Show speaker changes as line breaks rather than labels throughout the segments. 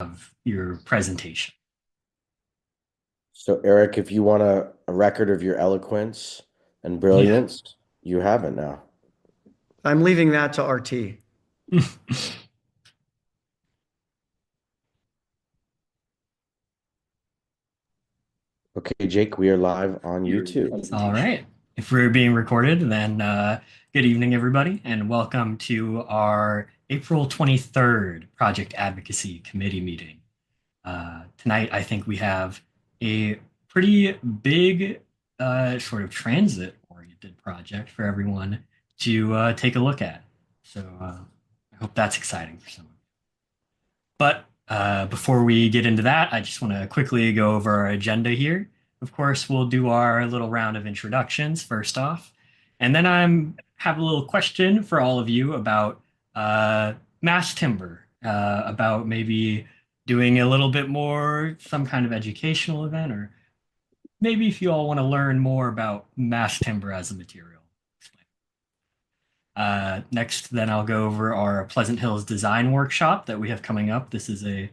of your presentation.
So, Eric, if you want a record of your eloquence and
Yeah.
brilliance, you have it now.
I'm leaving that to RT.
Okay, Jake, we are live on YouTube.
All right. If we're being recorded, then good evening, everybody, and welcome to our April 23rd Project Advocacy Committee meeting. Tonight, I think we have a pretty big sort of transit-oriented project for everyone to take a look at. So I hope that's exciting for some of you. But before we get into that, I just want to quickly go over our agenda here. Of course, we'll do our little round of introductions first off, and then I'm have a little question for all of you about mass timber, about maybe doing a little bit more, some kind of educational event, or maybe if you all want to learn more about mass timber as a material. Next, then I'll go over our Pleasant Hills design workshop that we have coming up. This is a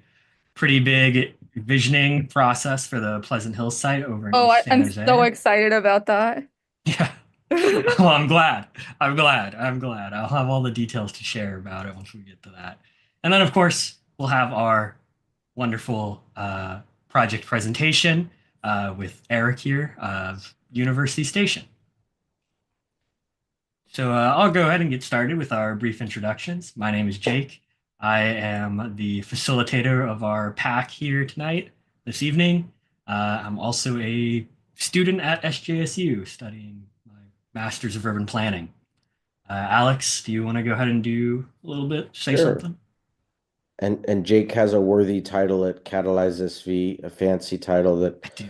pretty big visioning process for the Pleasant Hills site over in
Oh,
East San
I'm so
Jose.
excited about that.
Yeah. Well, I'm glad. I'm glad. I'm glad. I'll have all the details to share about it once we get to that. And then, of course, we'll have our wonderful project presentation with Eric here of University Station. So I'll go ahead and get started with our brief introductions. My name is Jake. I am the facilitator of our pack here tonight, this evening. I'm also a student at SJSU studying my Master's of Urban Planning. Alex, do you want to go ahead and do a little bit, say
Sure.
something?
And Jake has a worthy title at Catalyze SV, a fancy title that
I do.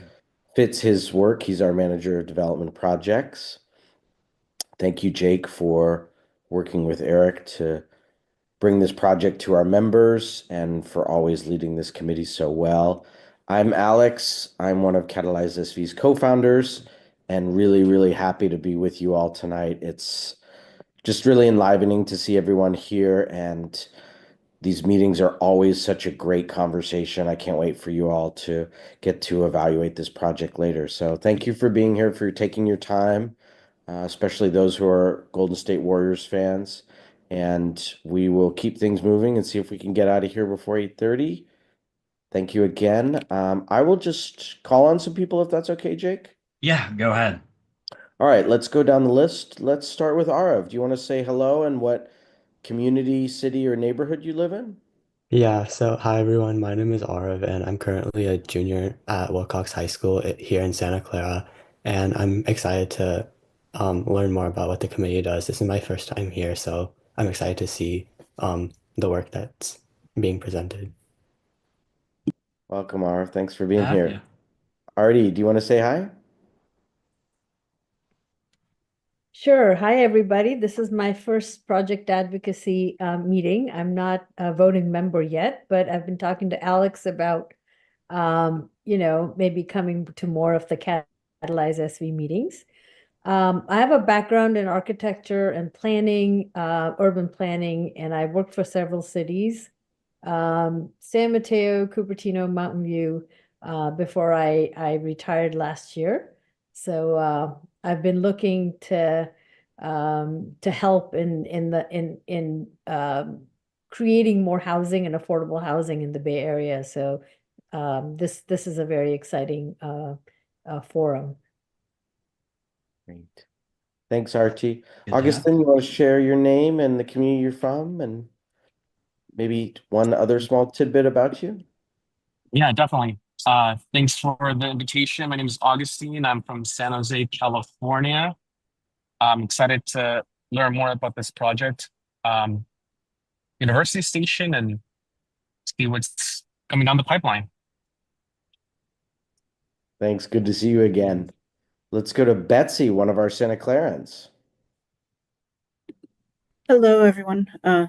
fits his work. He's our manager of development projects. Thank you, Jake, for working with Eric to bring this project to our members and for always leading this committee so well. I'm Alex. I'm one of Catalyze SV's co-founders and really, really happy to be with you all tonight. It's just really enlivening to see everyone here, and these meetings are always such a great conversation. I can't wait for you all to get to evaluate this project later. So thank you for being here, for taking your time, especially those who are Golden State Warriors fans. And we will keep things moving and see if we can get out of here before 8:30. Thank you again. I will just call on some people if that's okay, Jake.
Yeah, go ahead.
All right, let's go down the list. Let's start with Arav. Do you want to say hello and what community, city, or neighborhood you live in?
Yeah, so hi everyone, my name is Arav and I'm currently a junior at Wilcox High School here in Santa Clara, and I'm excited to learn more about what the committee does. This is my first time here, so I'm excited to see the work that's being presented.
Welcome, Arav. Thanks for being
Have you?
here. Artie, do you want to say hi?
Sure. Hi, everybody. This is my first project advocacy meeting. I'm not a voting member yet, but I've been talking to Alex about, maybe coming to more of the Catalyze SV meetings. I have a background in architecture and planning, urban planning, and I worked for several cities, San Mateo, Cupertino, Mountain View, before I retired last year. So I've been looking to help in creating more housing and affordable housing in the Bay Area. So this is a very exciting forum.
Great. Thanks, Archie.
Good to have
Augustine, you want to share your name and the community you're from and maybe one other small tidbit about you?
Yeah, definitely. Thanks for the invitation. My name is Augustine. I'm from San Jose, California. I'm excited to learn more about this project, um, University Station, and see what's coming down the pipeline.
Thanks. Good to see you again. Let's go to Betsy, one of our Santa Clarans.
Hello, everyone.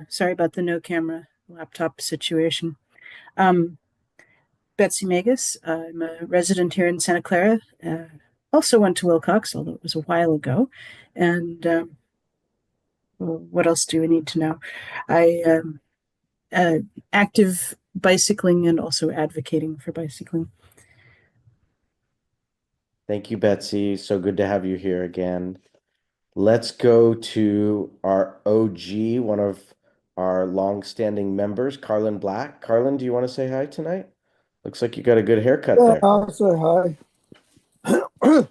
Sorry about the no camera laptop situation. Betsy Magus. I'm a resident here in Santa Clara. Also went to Wilcox, although it was a while ago. And what else do we need to know? I active bicycling and also advocating for bicycling.
Thank you, Betsy. So good to have you here again. Let's go to our OG, one of our long-standing members, Carlin Black. Carlin, do you want to say hi tonight? Looks like you got a good haircut
Yeah,
there.
I'll say hi.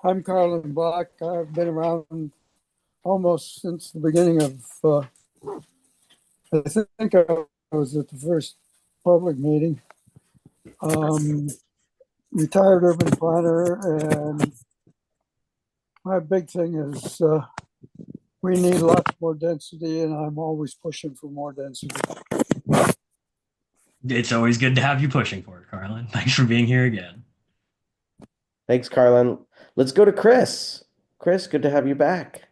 I'm Carlin Black. I've been around almost since the beginning of, I think I was at the first public meeting. Retired urban planner, and my big thing is we need lots more density, and I'm always pushing for more density.
It's always good to have you pushing for it, Carlin. Thanks for being here again.
Thanks, Carlin. Let's go to Chris. Chris, good to have you back.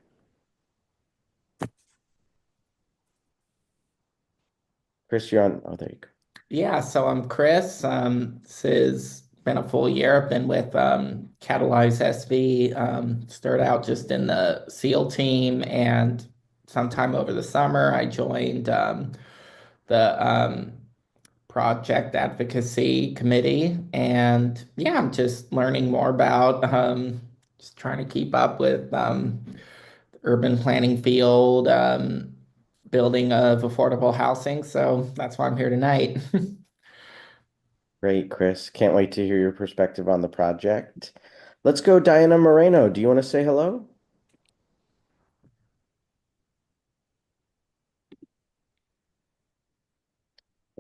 Chris, you're on. Oh, there you go.
Yeah, so I'm Chris. This has been a full year. I've been with Catalyze SV. Started out just in the SEAL team, and sometime over the summer, I joined the project advocacy committee. And yeah, I'm just learning more about just trying to keep up with urban planning field, building of affordable housing. So that's why I'm here tonight.
Great, Chris. Can't wait to hear your perspective on the project. Let's go, Diana Moreno. Do you want to say hello?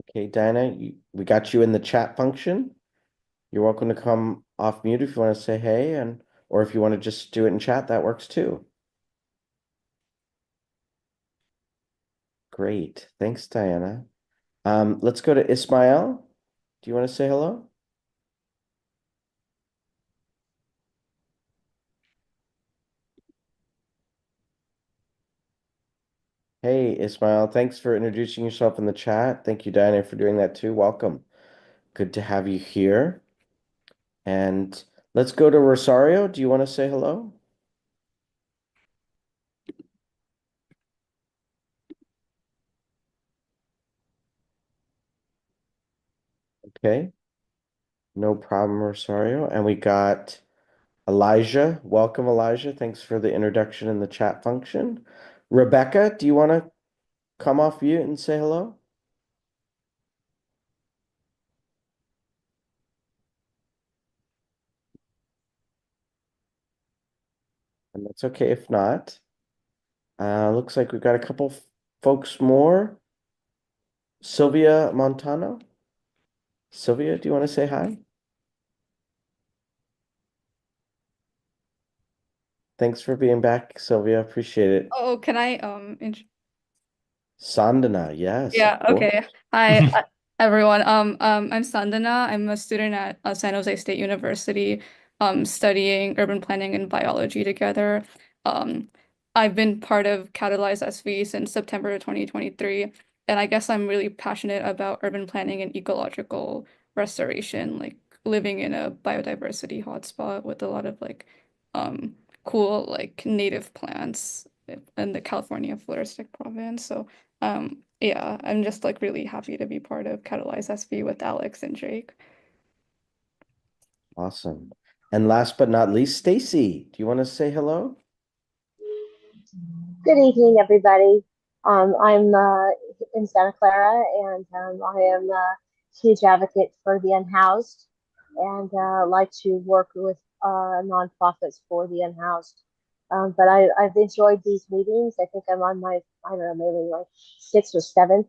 Okay, Diana, we got you in the chat function. You're welcome to come off mute if you want to say hey, or if you want to just do it in chat, that works too. Great. Thanks, Diana. Let's go to Ismail. Do you want to say hello? Hey, Ismail, thanks for introducing yourself in the chat. Thank you, Diana, for doing that too. Welcome. Good to have you here. And let's go to Rosario. Do you want to say hello? Okay. No problem, Rosario. And we got Elijah. Welcome, Elijah. Thanks for the introduction in the chat function. Rebecca, do you want to come off mute and say hello? And that's okay if not. Looks like we've got a couple folks more. Sylvia Montano. Sylvia, do you want to say hi? Thanks for being back, Sylvia. Appreciate it.
Oh, can I
Sandana, yes,
yeah,
of course.
okay. Hi, everyone. I'm Sandana. I'm a student at San Jose State University, studying urban planning and biology together. Um, I've been part of Catalyze SV since September 2023, and I guess I'm really passionate about urban planning and ecological restoration, like living in a biodiversity hotspot with a lot of like cool like native plants in the California floristic province. So yeah, I'm just like really happy to be part of Catalyze SV with Alex and Jake.
Awesome. And last but not least, Stacy, do you want to say hello?
Good evening, everybody. I'm in Santa Clara, and I am a huge advocate for the unhoused, and like to work with nonprofits for the unhoused. But I've enjoyed these meetings. I think I'm on my, I don't know, maybe like sixth or seventh.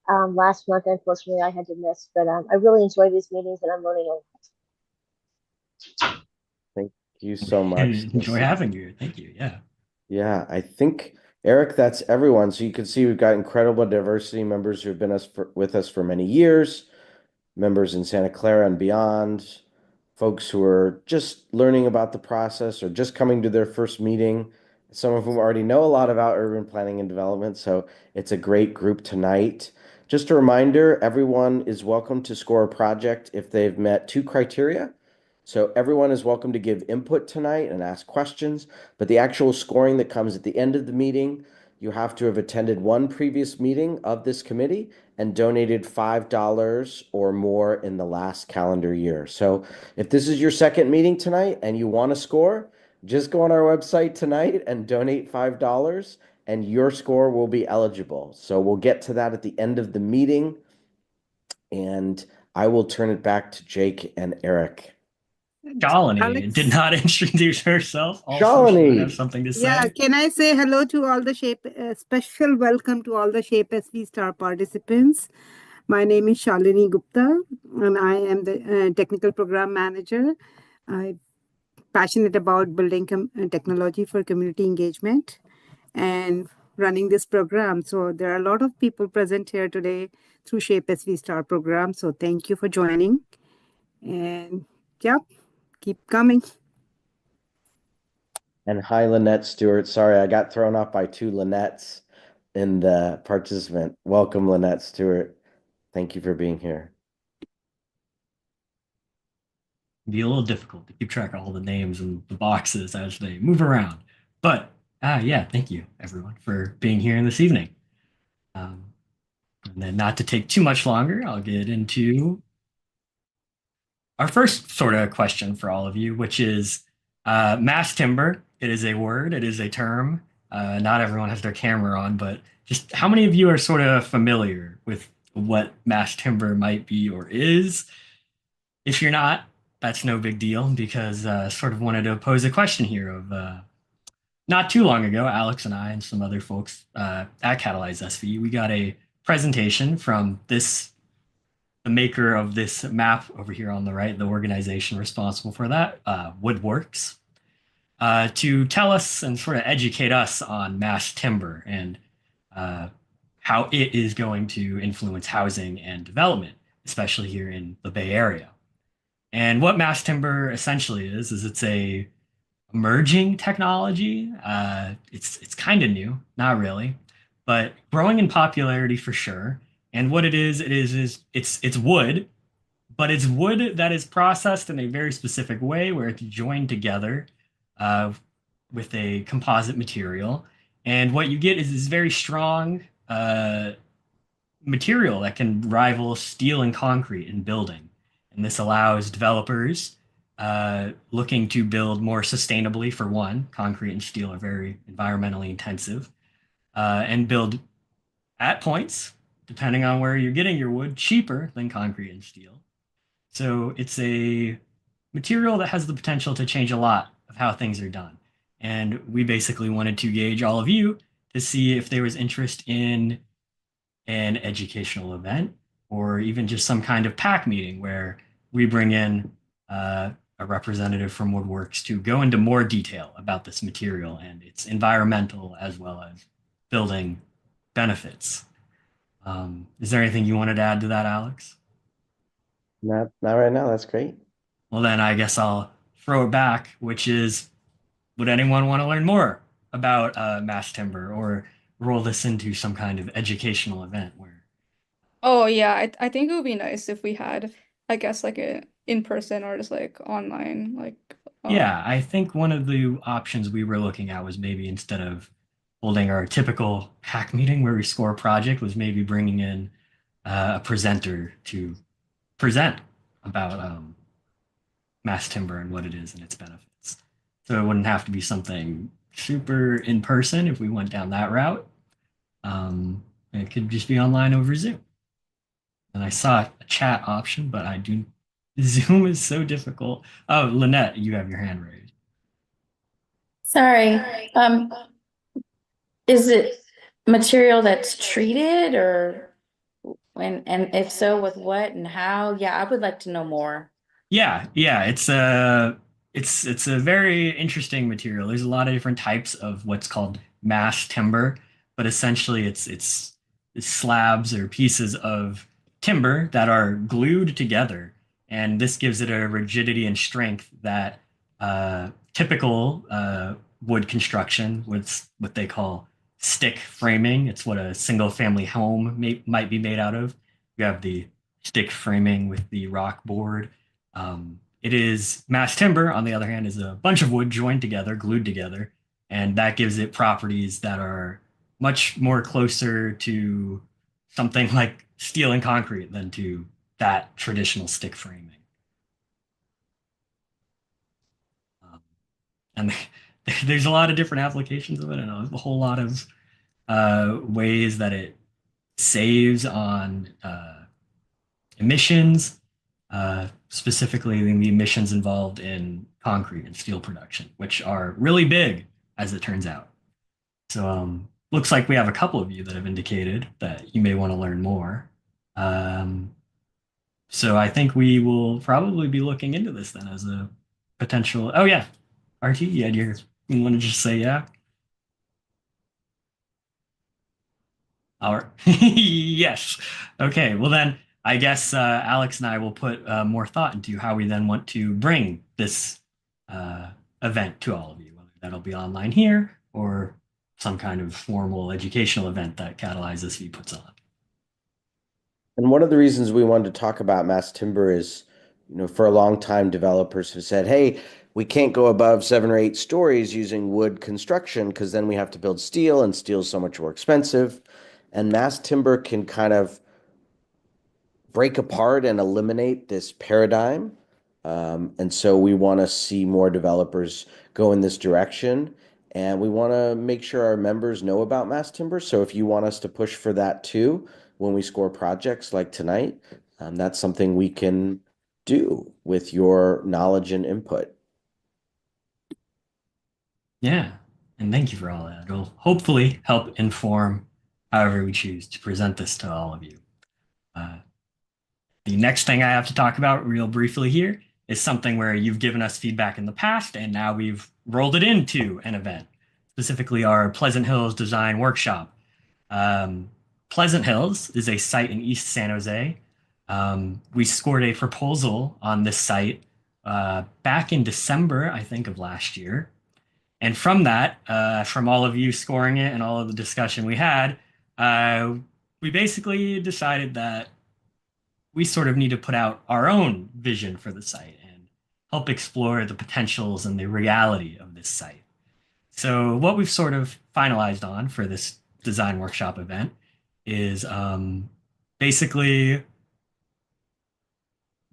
Last month, unfortunately, I had to miss, but I really enjoy these meetings, and I'm learning a lot.
Thank you so much.
Enjoy having you. Thank you. Yeah.
Yeah, I think, Eric, that's everyone. So you can see we've got incredible diversity members who have been with us for many years, members in Santa Clara and beyond, folks who are just learning about the process or just coming to their first meeting, some of whom already know a lot about urban planning and development. So it's a great group tonight. Just a reminder, everyone is welcome to score a project if they've met two criteria. So everyone is welcome to give input tonight and ask questions, but the actual scoring that comes at the end of the meeting you have to have attended one previous meeting of this committee and donated $5 or more in the last calendar year. So if this is your second meeting tonight and you want to score, just go on our website tonight and donate $5 and your score will be eligible. So we'll get to that at the end of the meeting. And I will turn it back to Jake and Eric.
Shalini did
Alex,
not introduce herself. Also, she would have
Shalini.
something to
yeah,
say.
can I say hello to all the special welcome to all the Shape SV Star participants. My name is Shalini Gupta, and I am the technical program manager. I'm passionate about building technology for community engagement and running this program. So there are a lot of people present here today through Shape SV Star program. So thank you for joining. And yeah, keep coming.
And hi, Lynette Stewart. Sorry, I got thrown off by two Lynnettes in the participant. Welcome, Lynette Stewart. Thank you for being here.
It'd be a little difficult to keep track of all the names and the boxes as they move around. But yeah, thank you everyone for being here this evening. And then not to take too much longer, I'll get into our first sort of question for all of you, which is mass timber. It is a word, it is a term. Not everyone has their camera on, but just how many of you are sort of familiar with what mass timber might be or is? If you're not, that's no big deal because sort of wanted to pose a question here of not too long ago, Alex and I and some other folks at Catalyze SV, we got a presentation from the maker of this map over here on the right, the organization responsible for that, Woodworks, to tell us and sort of educate us on mass timber and how it is going to influence housing and development, especially here in the Bay Area. And what mass timber essentially is it's a emerging technology. It's kind of new, not really, but growing in popularity for sure. And what it is it's wood, but it's wood that is processed in a very specific way where it's joined together with a composite material. And what you get is this very strong material that can rival steel and concrete in building. And this allows developers looking to build more sustainably, for one, concrete and steel are very environmentally intensive, and build at points, depending on where you're getting your wood, cheaper than concrete and steel. So it's a material that has the potential to change a lot of how things are done. And we basically wanted to gauge all of you to see if there was interest in an educational event or even just some kind of PAC meeting where we bring in a representative from Woodworks to go into more detail about this material and its environmental as well as building benefits. Is there anything you wanted to add to that, Alex?
Not right now. That's great.
Well, then I guess I'll throw it back, which is, would anyone want to learn more about mass timber or roll this into some kind of educational event where?
Oh yeah, I think it would be nice if we had, I guess, like a in person or just like online, like
Yeah, I think one of the options we were looking at was maybe instead of holding our typical hack meeting where we score a project, was maybe bringing in a presenter to present about mass timber and what it is and its benefits. So it wouldn't have to be something super in person if we went down that route. It could just be online over Zoom. And I saw a chat option, but Zoom is so difficult. Oh, Lynette, you have your hand raised.
Sorry. Is it material that's treated or and if so, with what and how? Yeah, I would like to know more.
Yeah, it's a very interesting material. There's a lot of different types of what's called mass timber, but essentially it's slabs or pieces of timber that are glued together, and this gives it a rigidity and strength that typical wood construction with what they call stick framing. It's what a single family home might be made out of. You have the stick framing with the rock board. It is mass timber, on the other hand, is a bunch of wood joined together, glued together, and that gives it properties that are much more closer to something like steel and concrete than to that traditional stick framing. And there's a lot of different applications of it, and a whole lot of ways that it saves on emissions, specifically the emissions involved in concrete and steel production, which are really big, as it turns out. So looks like we have a couple of you that have indicated that you may want to learn more. So I think we will probably be looking into this then as a potential. Oh yeah, RT, you want to just say yeah? All right. Yes. Okay. Well, then I guess Alex and I will put more thought into how we then want to bring this event to all of you, whether that'll be online here or some kind of formal educational event that Catalyze SV puts on.
And one of the reasons we wanted to talk about mass timber is, for a long time, developers have said, hey, we can't go above 7 or 8 stories using wood construction because then we have to build steel, and steel is so much more expensive. And mass timber can kind of break apart and eliminate this paradigm. And so we want to see more developers go in this direction. And we want to make sure our members know about mass timber. So if you want us to push for that too, when we score projects like tonight, that's something we can do with your knowledge and input.
Yeah. And thank you for all that. It'll hopefully help inform however we choose to present this to all of you. The next thing I have to talk about real briefly here is something where you've given us feedback in the past, and now we've rolled it into an event, specifically our Pleasant Hills Design Workshop. Pleasant Hills is a site in East San Jose. We scored a proposal on this site back in December, I think, of last year. And from that, from all of you scoring it and all of the discussion we had, we basically decided that we sort of need to put out our own vision for the site and help explore the potentials and the reality of this site. So what we've sort of finalized on for this design workshop event is basically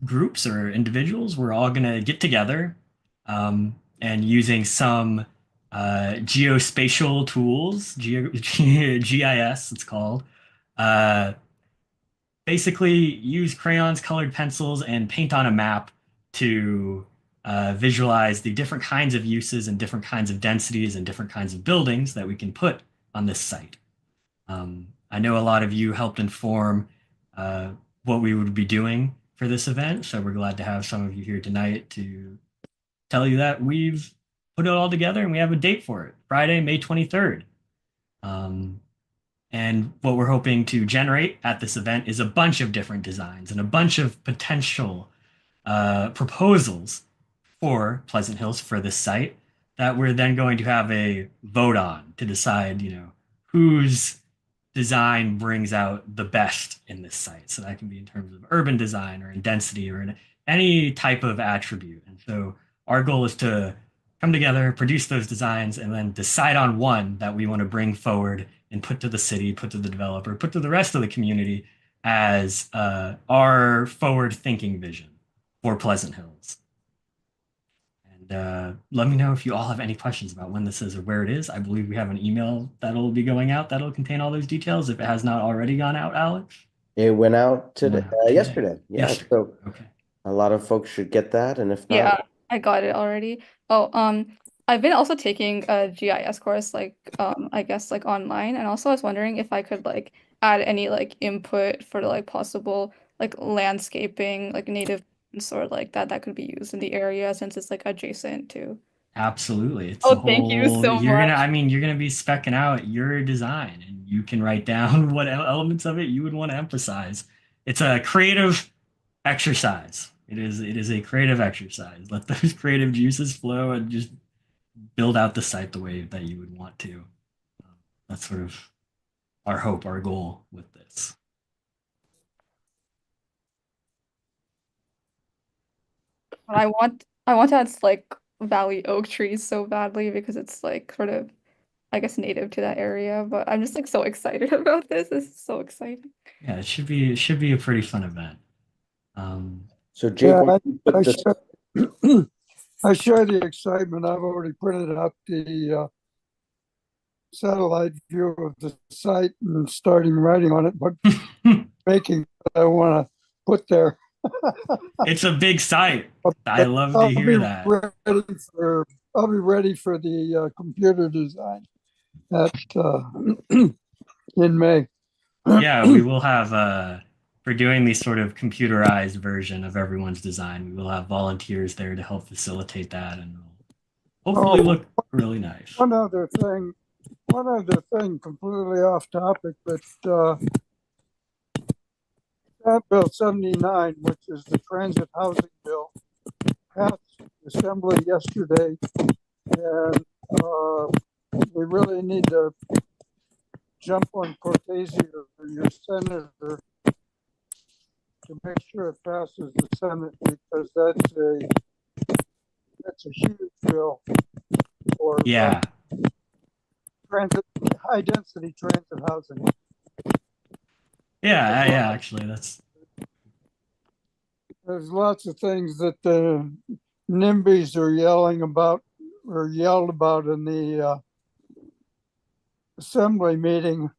groups or individuals. We're all going to get together and using some geospatial tools, GIS it's called, basically use crayons, colored pencils, and paint on a map to visualize the different kinds of uses and different kinds of densities and different kinds of buildings that we can put on this site. I know a lot of you helped inform what we would be doing for this event, so we're glad to have some of you here tonight to tell you that we've put it all together and we have a date for it, Friday, May 23rd. And what we're hoping to generate at this event is a bunch of different designs and a bunch of potential proposals for Pleasant Hills for this site that we're then going to have a vote on to decide, whose design brings out the best in this site. So that can be in terms of urban design or in density or in any type of attribute. And so our goal is to come together, produce those designs, and then decide on one that we want to bring forward and put to the city, put to the developer, put to the rest of the community as our forward-thinking vision for Pleasant Hills. And let me know if you all have any questions about when this is or where it is. I believe we have an email that'll be going out that'll contain all those details if it has not already gone out, Alex.
It went out today, yesterday. Yeah,
Yesterday.
so
Okay.
a lot of folks should get that, and if not,
Yeah, I got it already. Oh, I've been also taking a GIS course, I guess like online, and also I was wondering if I could like add any like input for like possible like landscaping, like native or like that could be used in the area since it's like adjacent to.
Absolutely. It's a
Oh, thank you
whole,
so much.
you're gonna be specking out your design and you can write down what elements of it you would want to emphasize. It's a creative exercise. It is a creative exercise. Let those creative juices flow and just build out the site the way that you would want to. That's sort of our hope, our goal with this.
I want to add like valley oak trees so badly because it's like sort of I guess, native to that area, but I'm just like so excited about this. This is so exciting.
Yeah, it should be a pretty fun event.
So Jake,
Yeah,
why don't you put this?
I share the excitement. I've already printed up the satellite view of the site and starting writing on it, but making what I want to put there.
It's a big site. I
But
love to hear that.
I'll be ready for the computer design at in May.
Yeah, we will have for doing the sort of computerized version of everyone's design, we will have volunteers there to help facilitate that, and it'll hopefully look really nice.
One other thing, completely off topic, but Senate Bill 79, which is the transit housing bill, passed the Assembly yesterday, and we really need to jump on Cortese or your senator to make sure it passes the Senate, because that's a huge bill for transit, high density transit housing.
Yeah, actually,
there's lots of things that the NIMBYs are yelling about or yelled about in the assembly meeting.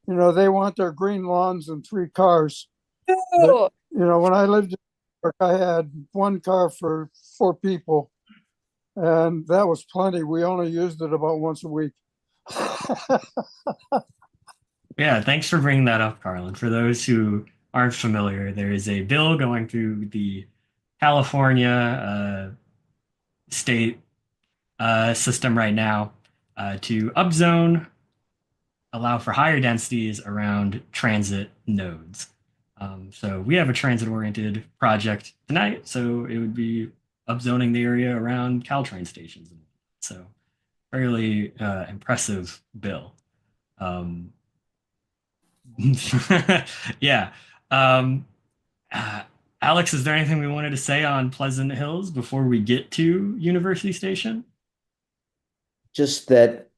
You know, they want their green lawns and 3 cars. But, you know, when I lived in New York, I had 1 car for 4 people, and that was plenty. We only used it about once a week.
Yeah, thanks for bringing that up, Carlin. For those who aren't familiar, there is a bill going through the California state system right now to upzone, allow for higher densities around transit nodes. So we have a transit-oriented project tonight, so it would be upzoning the area around Caltrain stations. So fairly impressive bill. Yeah. Alex, is there anything we wanted to say on Pleasant Hills before we get to University Station?
Just that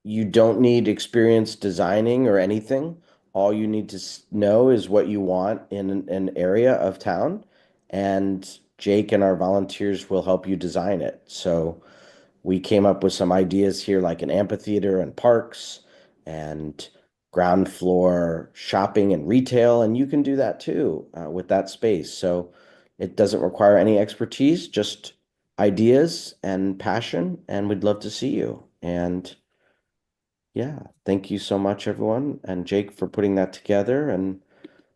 you don't need experience designing or anything. All you need to know is what you want in an area of town, and Jake and our volunteers will help you design it. So we came up with some ideas here, like an amphitheater and parks and ground floor shopping and retail, and you can do that too with that space. So it doesn't require any expertise, just ideas and passion, and we'd love to see you. And yeah, thank you so much, everyone, and Jake for putting that together, and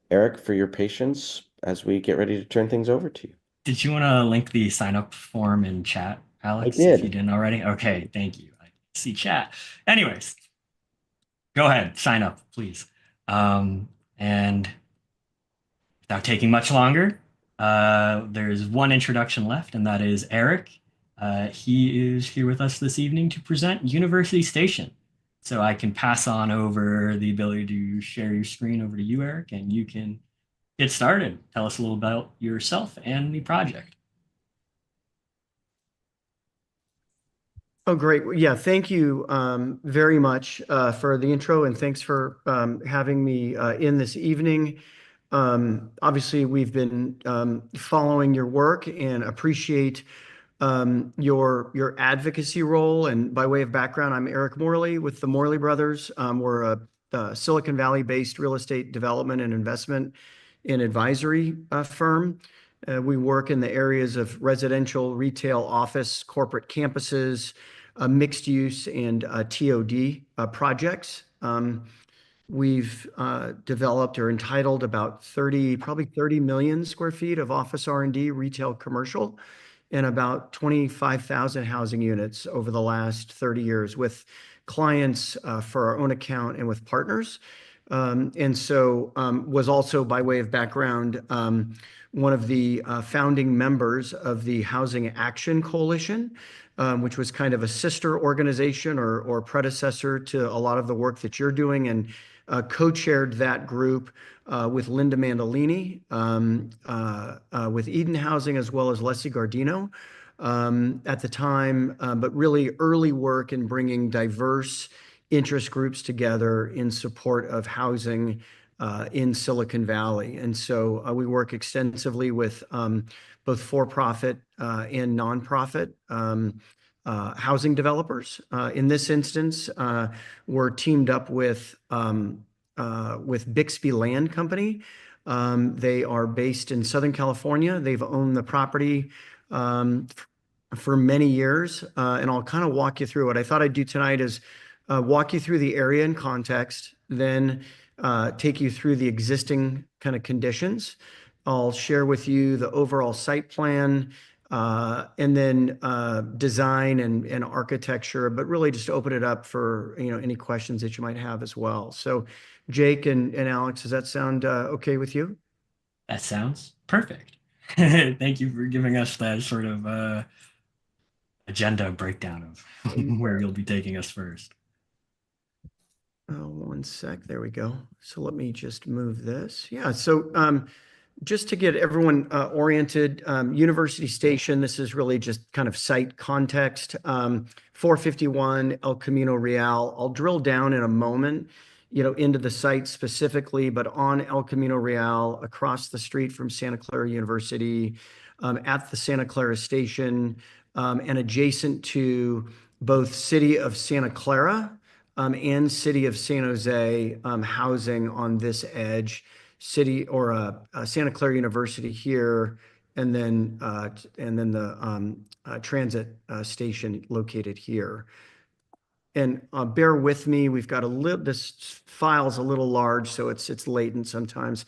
Eric for your patience as we get ready to turn things over to you.
Did you want to link the sign up form in chat, Alex?
I did.
If you didn't already? Okay, thank you. I see chat. Anyways, go ahead, sign up, please. And without taking much longer, there's one introduction left, and that is Eric. He is here with us this evening to present University Station. So I can pass on over the ability to share your screen over to you, Eric, and you can get started. Tell us a little about yourself and the project.
Oh, great. Yeah, thank you very much for the intro, and thanks for having me in this evening. Obviously, we've been following your work and appreciate your advocacy role. And by way of background, I'm Eric Morley with the Morley Brothers. We're a Silicon Valley-based real estate development and investment and advisory firm. We work in the areas of residential, retail, office, corporate campuses, mixed use, and TOD projects. We've developed or entitled about probably 30 million square feet of office R&D, retail, commercial, and about 25,000 housing units over the last 30 years with clients for our own account and with partners. And so was also, by way of background, one of the founding members of the Housing Action Coalition, which was kind of a sister organization or predecessor to a lot of the work that you're doing, and co-chaired that group with Linda Mandolini, with Eden Housing, as well as Leslie Gardino at the time, but really early work in bringing diverse interest groups together in support of housing in Silicon Valley. And so we work extensively with both for-profit and nonprofit housing developers. In this instance, we're teamed up with Bixby Land Company. They are based in Southern California. They've owned the property for many years, and I'll kind of walk you through. What I thought I'd do tonight is walk you through the area in context, then take you through the existing kind of conditions. I'll share with you the overall site plan, and then design and architecture, but really just open it up for any questions that you might have as well. So Jake and Alex, does that sound okay with you?
That sounds perfect. Thank you for giving us that sort of agenda breakdown of where you'll be taking us first.
One sec. There we go. So let me just move this. Yeah. So just to get everyone oriented, University Station, this is really just kind of site context. 451 El Camino Real. I'll drill down in a moment, into the site specifically, but on El Camino Real, across the street from Santa Clara University, at the Santa Clara Station, and adjacent to both City of Santa Clara and City of San Jose housing on this edge. Santa Clara University here, and then the transit station located here. And bear with me, we've got this file's a little large, so it's latent sometimes.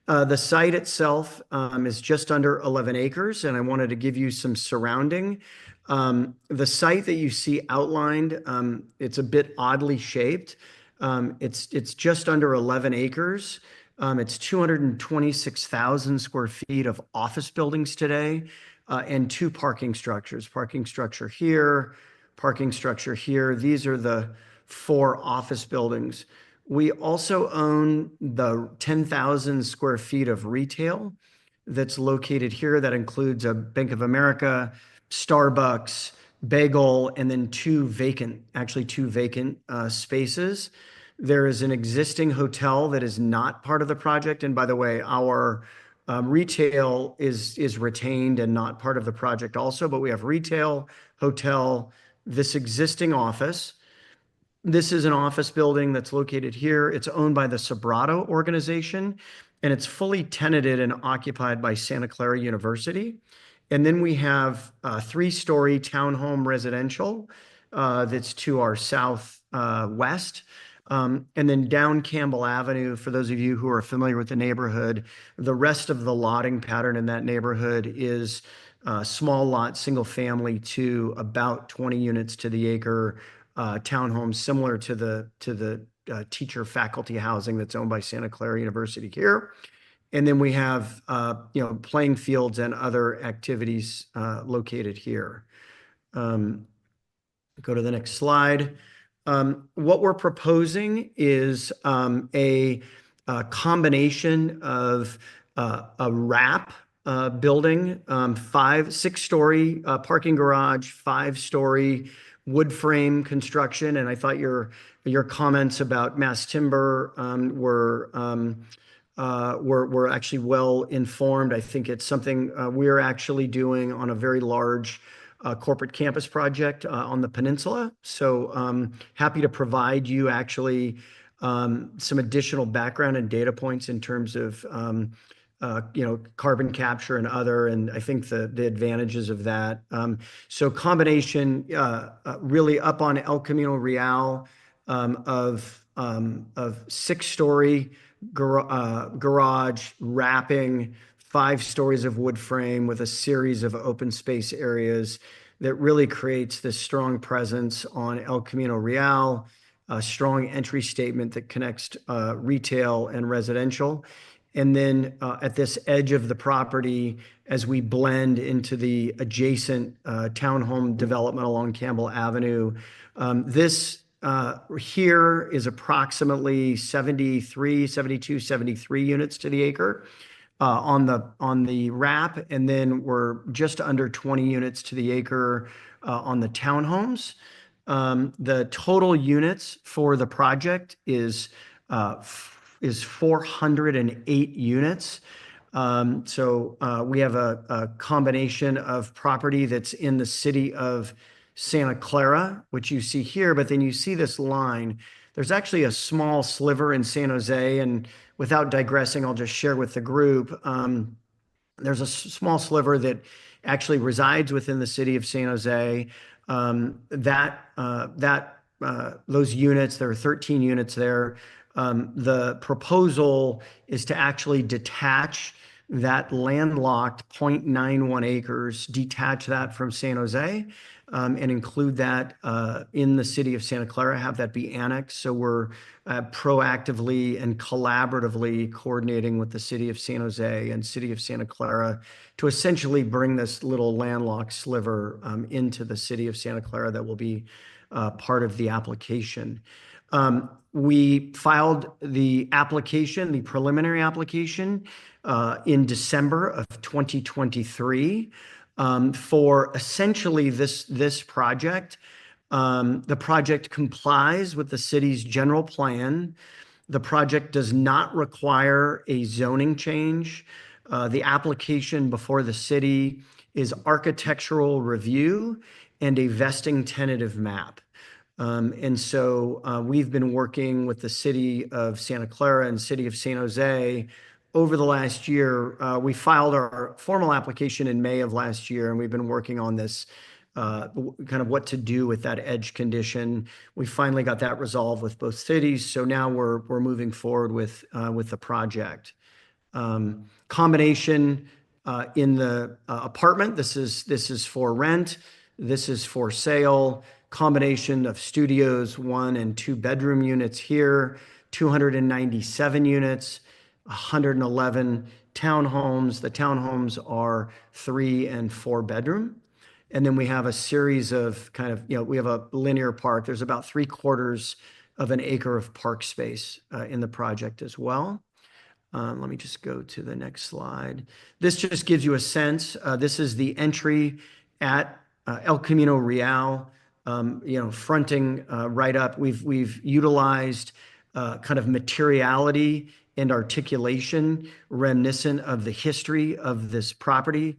The site itself is just under 11 acres, and I wanted to give you some surrounding. The site that you see outlined, it's a bit oddly shaped. It's just under 11 acres. It's 226,000 square feet of office buildings today, and 2 parking structures. Parking structure here, parking structure here. These are the 4 office buildings. We also own the 10,000 square feet of retail that's located here. That includes a Bank of America, Starbucks, Bagel, and then 2 vacant spaces. There is an existing hotel that is not part of the project. And by the way, our retail is retained and not part of the project also, but we have retail, hotel, this existing office. This is an office building that's located here. It's owned by the Sobrato organization, and it's fully tenanted and occupied by Santa Clara University. And then we have a 3-story townhome residential that's to our southwest. And then down Campbell Avenue, for those of you who are familiar with the neighborhood, the rest of the lotting pattern in that neighborhood is small lot, single family to about 20 units to the acre townhomes, similar to the teacher faculty housing that's owned by Santa Clara University here. And then we have playing fields and other activities located here. Go to the next slide. What we're proposing is a combination of a wrap building, 6-story parking garage, 5-story wood frame construction. And I thought your comments about mass timber were actually well informed. I think it's something we're actually doing on a very large corporate campus project on the peninsula. So happy to provide you actually some additional background and data points in terms of carbon capture and other, and I think the advantages of that. So combination really up on El Camino Real of 6-story garage wrapping, 5 stories of wood frame with a series of open space areas that really creates this strong presence on El Camino Real, a strong entry statement that connects retail and residential. And then at this edge of the property, as we blend into the adjacent townhome development along Campbell Avenue, this here is approximately 72, 73 units to the acre on the wrap, and then we're just under 20 units to the acre on the townhomes. The total units for the project is 408 units. We have a combination of property that's in the city of Santa Clara, which you see here, but then you see this line. There's actually a small sliver in San Jose, and without digressing, I'll just share with the group. There's a small sliver that actually resides within the city of San Jose. Those units, there are 13 units there. The proposal is to actually detach that landlocked 0.91 acres, detach that from San Jose, and include that in the city of Santa Clara, have that be annexed. So we're proactively and collaboratively coordinating with the city of San Jose and city of Santa Clara to essentially bring this little landlocked sliver into the city of Santa Clara that will be part of the application. We filed the application, the preliminary application, in December of 2023 for essentially this project. The project complies with the city's general plan. The project does not require a zoning change. The application before the city is architectural review and a vesting tentative map. We've been working with the city of Santa Clara and city of San Jose over the last year. We filed our formal application in May of last year, and we've been working on this kind of what to do with that edge condition. We finally got that resolved with both cities, so now we're moving forward with the project. Combination in the apartment. This is for rent. This is for sale. Combination of studios, 1 and 2 bedroom units here, 297 units, 111 townhomes. The townhomes are 3 and 4 bedroom. And then we have a series of we have a linear park. There's about 3/4 of an acre of park space in the project as well. Let me just go to the next slide. This just gives you a sense. This is the entry at El Camino Real, fronting right up. We've utilized kind of materiality and articulation reminiscent of the history of this property.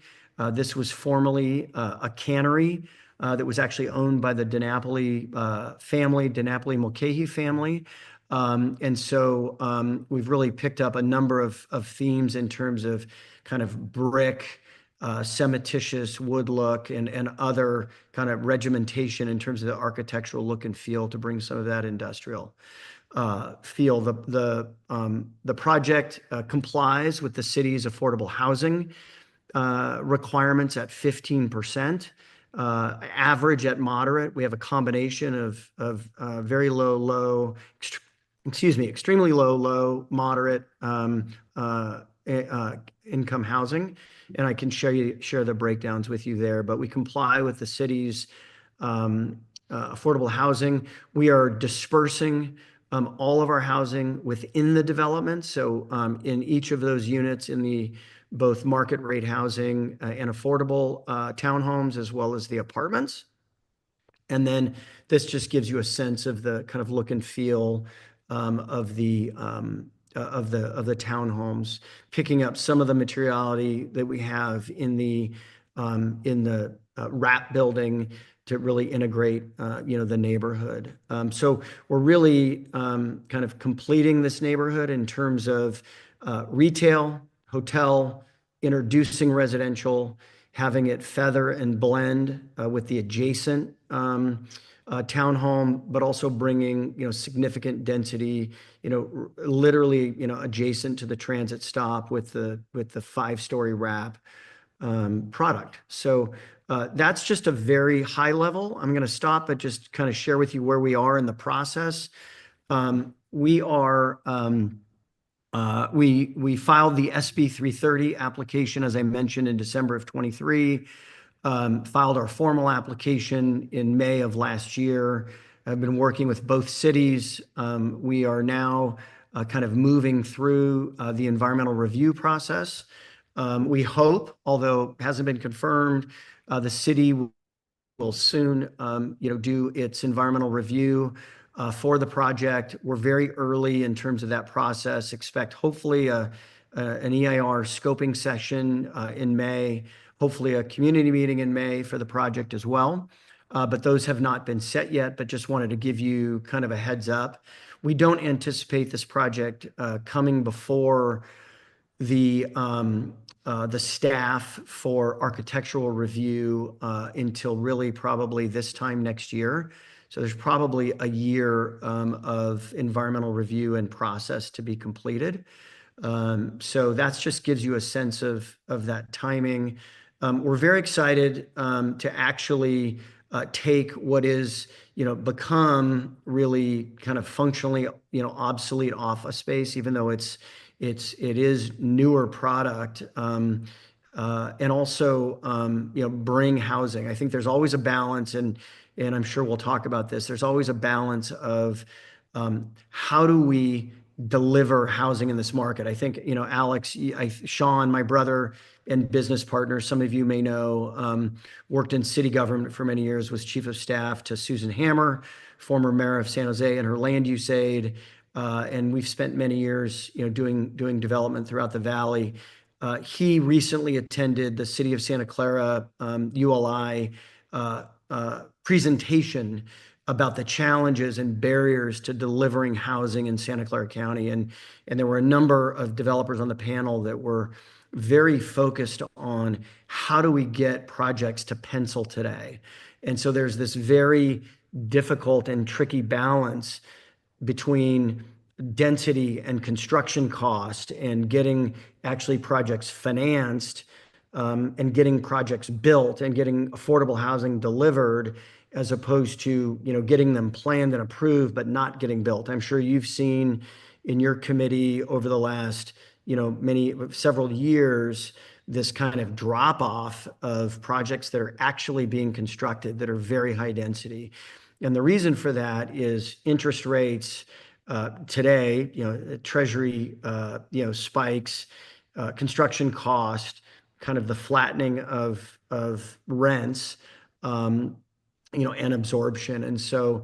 This was formerly a cannery that was actually owned by the DiNapoli family, DiNapoli Mulcahy family. We've really picked up a number of themes in terms of kind of brick, cementitious wood look, and other kind of regimentation in terms of the architectural look and feel to bring some of that industrial feel. The project complies with the city's affordable housing requirements at 15%. Average at moderate. We have a combination of very low, extremely low, moderate income housing, and I can share the breakdowns with you there. But we comply with the city's affordable housing. We are dispersing all of our housing within the development. So in each of those units, in the both market rate housing and affordable townhomes, as well as the apartments. And then this just gives you a sense of the kind of look and feel of the townhomes, picking up some of the materiality that we have in the wrap building to really integrate the neighborhood. So we're really kind of completing this neighborhood in terms of retail, hotel, introducing residential, having it feather and blend with the adjacent townhome, but also bringing significant density, literally adjacent to the transit stop with the 5-story wrap product. So that's just a very high level. I'm going to stop, but just kind of share with you where we are in the process. We filed the SB 330 application, as I mentioned, in December of 23. Filed our formal application in May of last year. I've been working with both cities. We are now kind of moving through the environmental review process. We hope, although it hasn't been confirmed, the city will soon, do its environmental review for the project. We're very early in terms of that process. Expect hopefully an EIR scoping session in May, hopefully a community meeting in May for the project as well. But those have not been set yet, but just wanted to give you kind of a heads up. We don't anticipate this project coming before the staff for architectural review until really probably this time next year. So there's probably a year of environmental review and process to be completed. So that just gives you a sense of that timing. We're very excited to actually take what is, become really kind of functionally, obsolete office space, even though it is newer product, and also, bring housing. I think there's always a balance, and I'm sure we'll talk about this. There's always a balance of how do we deliver housing in this market. I think, Alex, Sean, my brother and business partner, some of you may know, worked in city government for many years, was chief of staff to Susan Hammer, former mayor of San Jose, and her land use aide. And we've spent many years, doing development throughout the valley. He recently attended the City of Santa Clara ULI presentation about the challenges and barriers to delivering housing in Santa Clara County. And there were a number of developers on the panel that were very focused on how do we get projects to pencil today. And so there's this very difficult and tricky balance between density and construction cost and getting actually projects financed, and getting projects built and getting affordable housing delivered, as opposed to, getting them planned and approved, but not getting built. I'm sure you've seen in your committee over the last, several years, this kind of drop off of projects that are actually being constructed that are very high density. And the reason for that is interest rates today, treasury, spikes, construction cost, kind of the flattening of rents, and absorption. And so,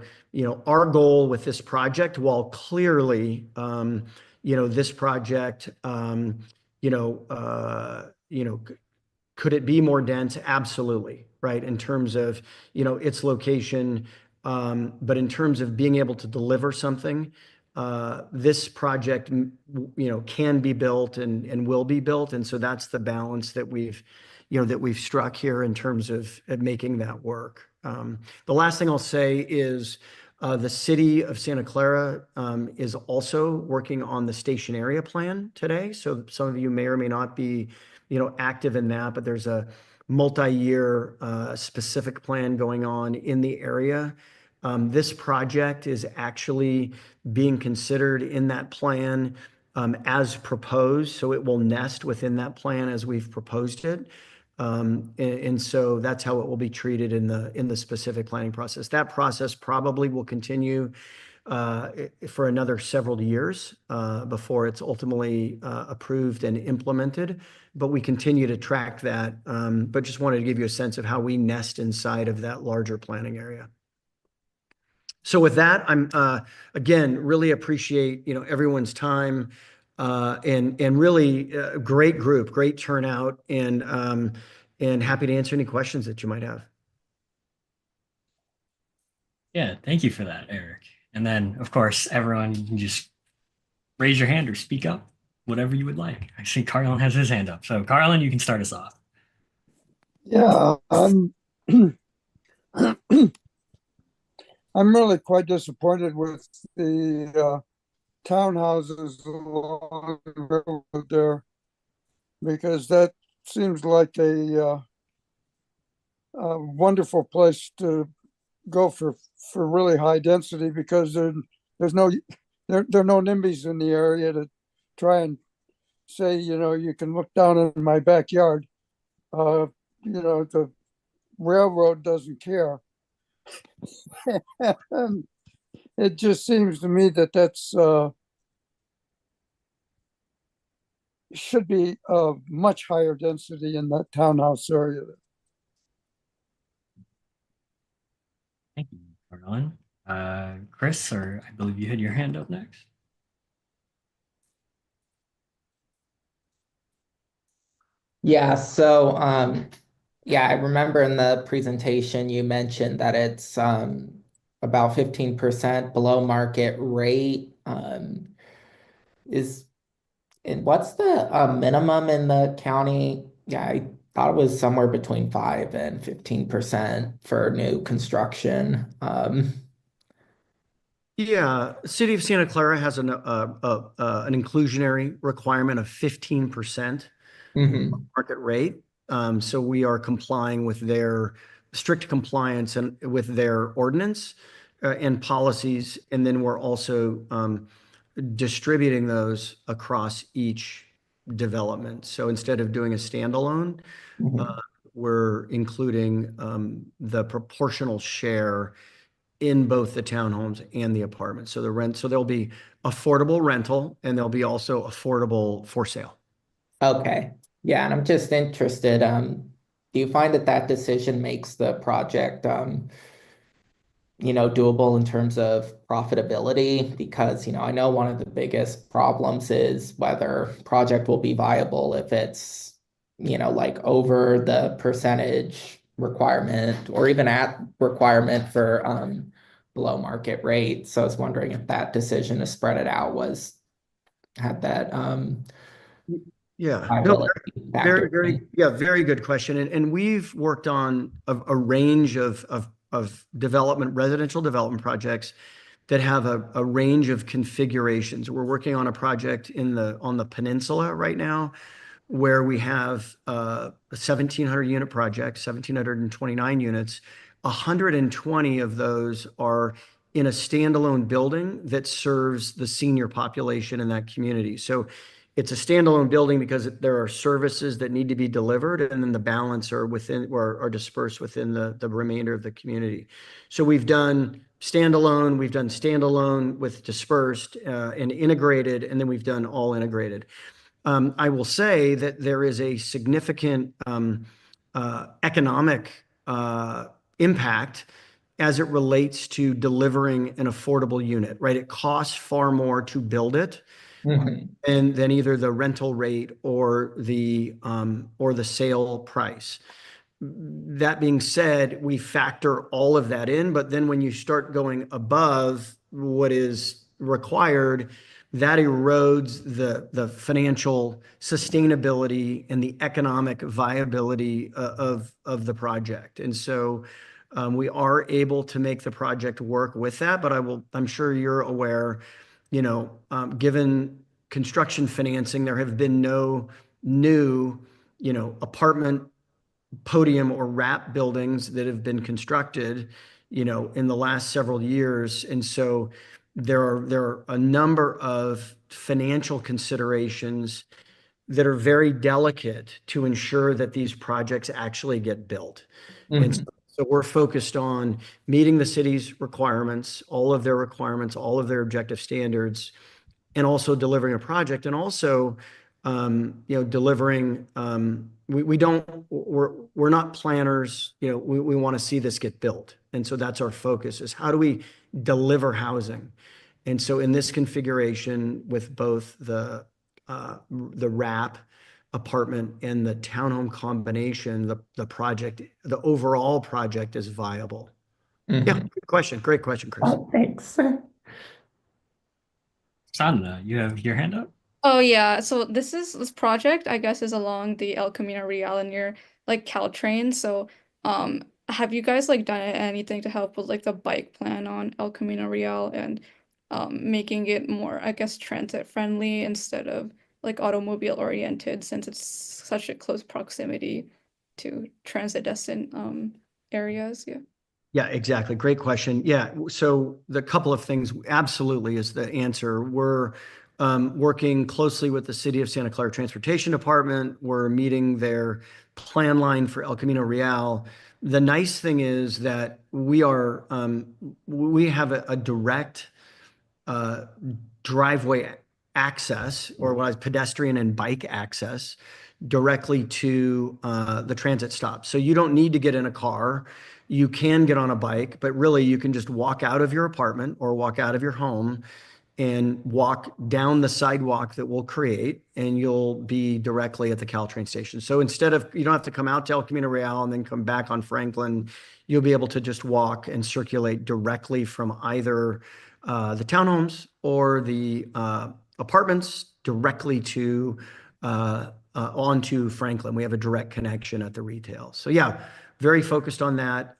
our goal with this project, while clearly, this project, could it be more dense? Absolutely, right? In terms of, its location, but in terms of being able to deliver something, this project, can be built and will be built. And so that's the balance that we've struck here in terms of making that work. The last thing I'll say is the city of Santa Clara is also working on the station area plan today. So some of you may or may not be, active in that, but there's a multi-year specific plan going on in the area. This project is actually being considered in that plan as proposed, so it will nest within that plan as we've proposed it. And so that's how it will be treated in the specific planning process. That process probably will continue for another several years before it's ultimately approved and implemented. But we continue to track that. But just wanted to give you a sense of how we nest inside of that larger planning area. So with that, I'm again really appreciate everyone's time, and really great group, great turnout, and happy to answer any questions that you might have.
Yeah, thank you for that, Eric. And then, of course, everyone, you can just raise your hand or speak up, whatever you would like. I see Carlin has his hand up. So, Carlin, you can start us off.
Yeah, I'm really quite disappointed with the townhouses along the road there, because that seems like a wonderful place to go for really high density, because there are no NIMBYs in the area to try and say, you can look down in my backyard. The railroad doesn't care. It just seems to me that that's should be a much higher density in that townhouse area.
Thank you, Carolyn. Chris, or I believe you had your hand up next.
Yeah, so yeah, I remember in the presentation you mentioned that it's about 15% below market rate. Is and what's the minimum in the county? Yeah, I thought it was somewhere between 5 and 15% for new construction.
Yeah, City of Santa Clara has an inclusionary requirement of 15%
Mhm.
market rate. So we are complying with their strict compliance and with their ordinance and policies. And then we're also distributing those across each development. So instead of doing a standalone,
Mhm.
we're including the proportional share in both the townhomes and the apartments. So there'll be affordable rental and there'll be also affordable for sale.
Okay. Yeah, and I'm just interested, do you find that that decision makes the project doable in terms of profitability? Because, I know one of the biggest problems is whether project will be viable if it's, like over the percentage requirement or even at requirement for below market rate. So I was wondering if that decision to spread it out had that
Yeah, no,
viability factor.
very good question. And we've worked on a range of residential development projects that have a range of configurations. We're working on a project on the peninsula right now where we have a 1,700 unit project, 1,729 units. 120 of those are in a standalone building that serves the senior population in that community. So it's a standalone building because there are services that need to be delivered, and then the balance are dispersed within the remainder of the community. So we've done standalone with dispersed and integrated, and then we've done all integrated. I will say that there is a significant economic impact as it relates to delivering an affordable unit, right? It costs far more to build it
Mhm.
and than either the rental rate or the sale price. That being said, we factor all of that in, but then when you start going above what is required, that erodes the financial sustainability and the economic viability of the project. And so we are able to make the project work with that, but I'm sure you're aware, given construction financing, there have been no new, apartment podium or wrap buildings that have been constructed, in the last several years. And so there are a number of financial considerations that are very delicate to ensure that these projects actually get built. And
Mhm.
so we're focused on meeting the city's requirements, all of their requirements, all of their objective standards, and also delivering a project, and also delivering. We're not planners. We want to see this get built, and so that's our focus: is how do we deliver housing? And so in this configuration, with both the wrap apartment and the townhome combination, the overall project is viable. Yeah,
Mhm.
good question. Great question, Chris.
Oh, thanks.
Sandra, you have your hand up?
Oh yeah, so this project I guess is along the El Camino Real near like Caltrain. So have you guys like done anything to help with like the bike plan on El Camino Real and making it more, I guess, transit friendly instead of like automobile oriented, since it's such a close proximity to transit destined areas? Yeah.
Yeah, exactly. Great question. Yeah. So the couple of things absolutely is the answer. We're working closely with the City of Santa Clara Transportation Department. We're meeting their plan line for El Camino Real. The nice thing is that we have a direct driveway access, or what is pedestrian and bike access directly to the transit stop. So you don't need to get in a car. You can get on a bike, but really you can just walk out of your apartment or walk out of your home and walk down the sidewalk that we'll create, and you'll be directly at the Caltrain station. So instead of, you don't have to come out to El Camino Real and then come back on Franklin, you'll be able to just walk and circulate directly from either the townhomes or the apartments directly to onto Franklin. We have a direct connection at the retail. So yeah, very focused on that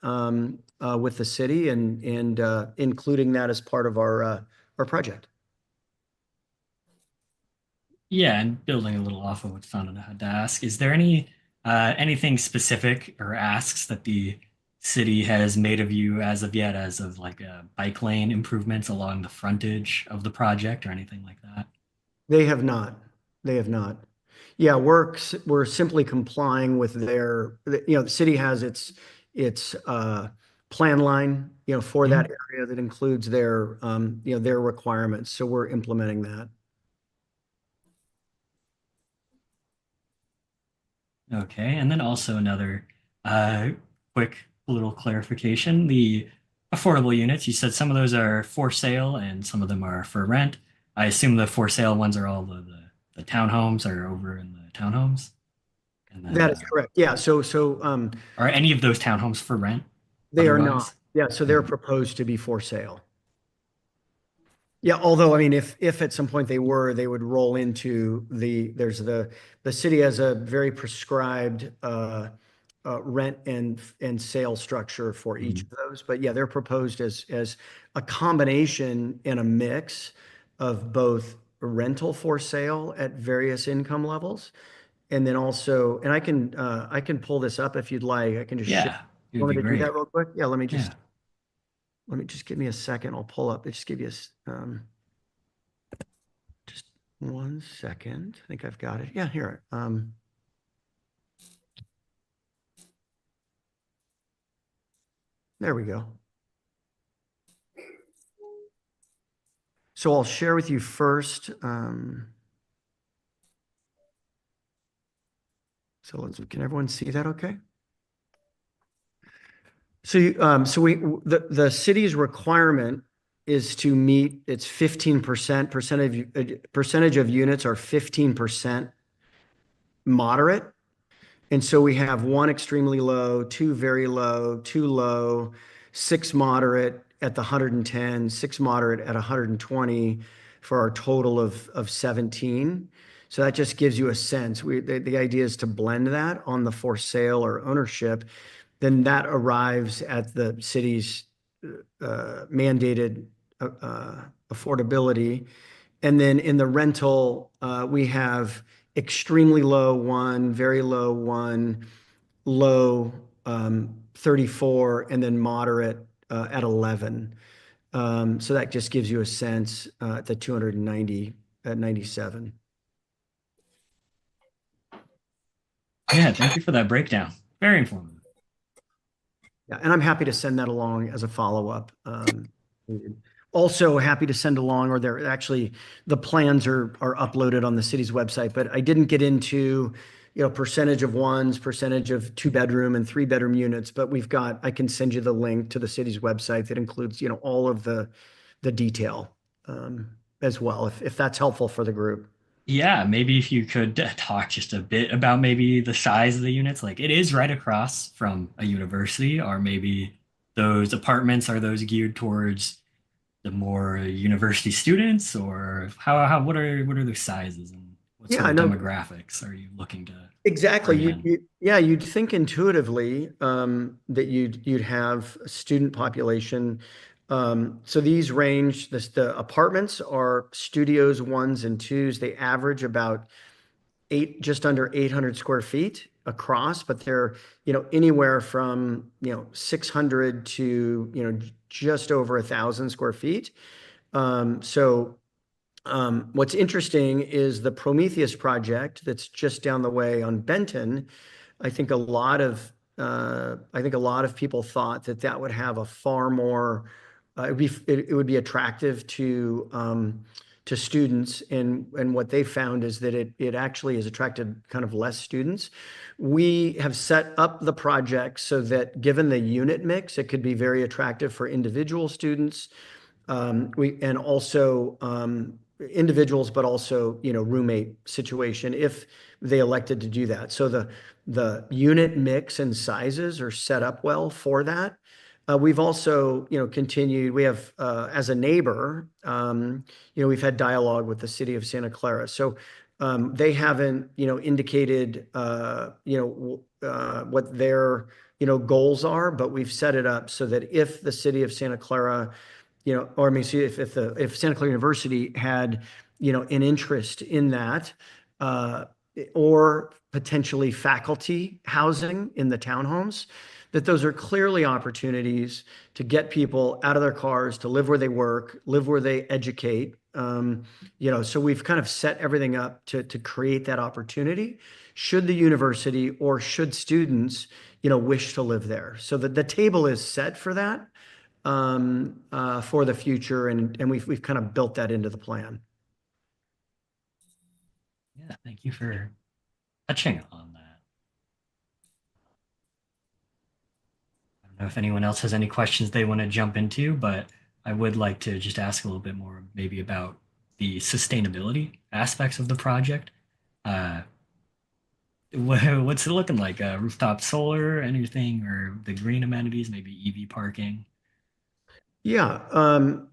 with the city and including that as part of our project.
Yeah, and building a little off of what Sandra had to ask, is there anything specific or asks that the city has made of you as of yet, as of like bike lane improvements along the frontage of the project or anything like that?
They have not. They have not. Yeah, we're simply complying with their, the city has its plan line, for that area that includes their, their requirements. So we're implementing that.
Okay, and then also another quick little clarification. The affordable units, you said some of those are for sale and some of them are for rent. I assume the for sale ones are all the townhomes are over in the townhomes. And then,
That is correct. Yeah. So
are any of those townhomes for rent?
they are not.
Otherwise?
Yeah. So they're proposed to be for sale. Yeah. Although, I mean, if at some point they would roll into the city has a very prescribed rent and sale structure for each of those. But yeah, they're proposed as a combination and a mix of both rental for sale at various income levels. And then also, and I can pull this up if you'd like. I can just
Yeah, it would
want
be
me to do
great.
that real quick? Yeah, let me
Yeah.
just give me a second. I'll pull up. Just give you just 1 second. I think I've got it. Yeah, here. There we go. So I'll share with you first. Can everyone see that okay? So the city's requirement is to meet its 15% percentage of units are 15% moderate. And so we have one extremely low, two very low, two low, six moderate at the 110, six moderate at 120 for our total of 17. So that just gives you a sense. The idea is to blend that on the for sale or ownership. Then that arrives at the city's mandated affordability. And then in the rental, we have extremely low one, very low one, low 34, and then moderate at 11. So that just gives you a sense at the 290 at 97.
Yeah, thank you for that breakdown. Very informative.
Yeah, and I'm happy to send that along as a follow-up. Also happy to send along, or they're actually, the plans are uploaded on the city's website, but I didn't get into, percentage of ones, percentage of 2-bedroom and 3-bedroom units, but I can send you the link to the city's website that includes, all of the detail as well, if that's helpful for the group.
Yeah, maybe if you could talk just a bit about maybe the size of the units, like it is right across from a university, or maybe those apartments, are those geared towards the more university students, or what are the sizes and what
Yeah,
sort
I
of
know.
demographics are you looking to
Exactly.
bring in?
You'd think intuitively that you'd have a student population. So these range, the apartments are studios, ones and twos. They average about just under 800 square feet across, but they're, anywhere from, 600 to, just over 1,000 square feet. What's interesting is the Prometheus project that's just down the way on Benton. I think a lot of people thought that would have a far more, it would be attractive to to students, and what they found is that it actually has attracted kind of less students. We have set up the project so that given the unit mix, it could be very attractive for individual students. And also individuals, but also, roommate situation if they elected to do that. So the unit mix and sizes are set up well for that. We've also, continued, we have, as a neighbor, we've had dialogue with the city of Santa Clara. So they haven't, indicated, what their, goals are, but we've set it up so that if the city of Santa Clara, or I mean, see if Santa Clara University had, an interest in that, or potentially faculty housing in the townhomes, that those are clearly opportunities to get people out of their cars, to live where they work, live where they educate. So we've kind of set everything up to create that opportunity should the university or should students, wish to live there. So the table is set for that, for the future, and we've kind of built that into the plan.
Yeah, thank you for touching on that. I don't know if anyone else has any questions they want to jump into, but I would like to just ask a little bit more maybe about the sustainability aspects of the project. What's it looking like? Rooftop solar, anything, or the green amenities, maybe EV parking?
Yeah,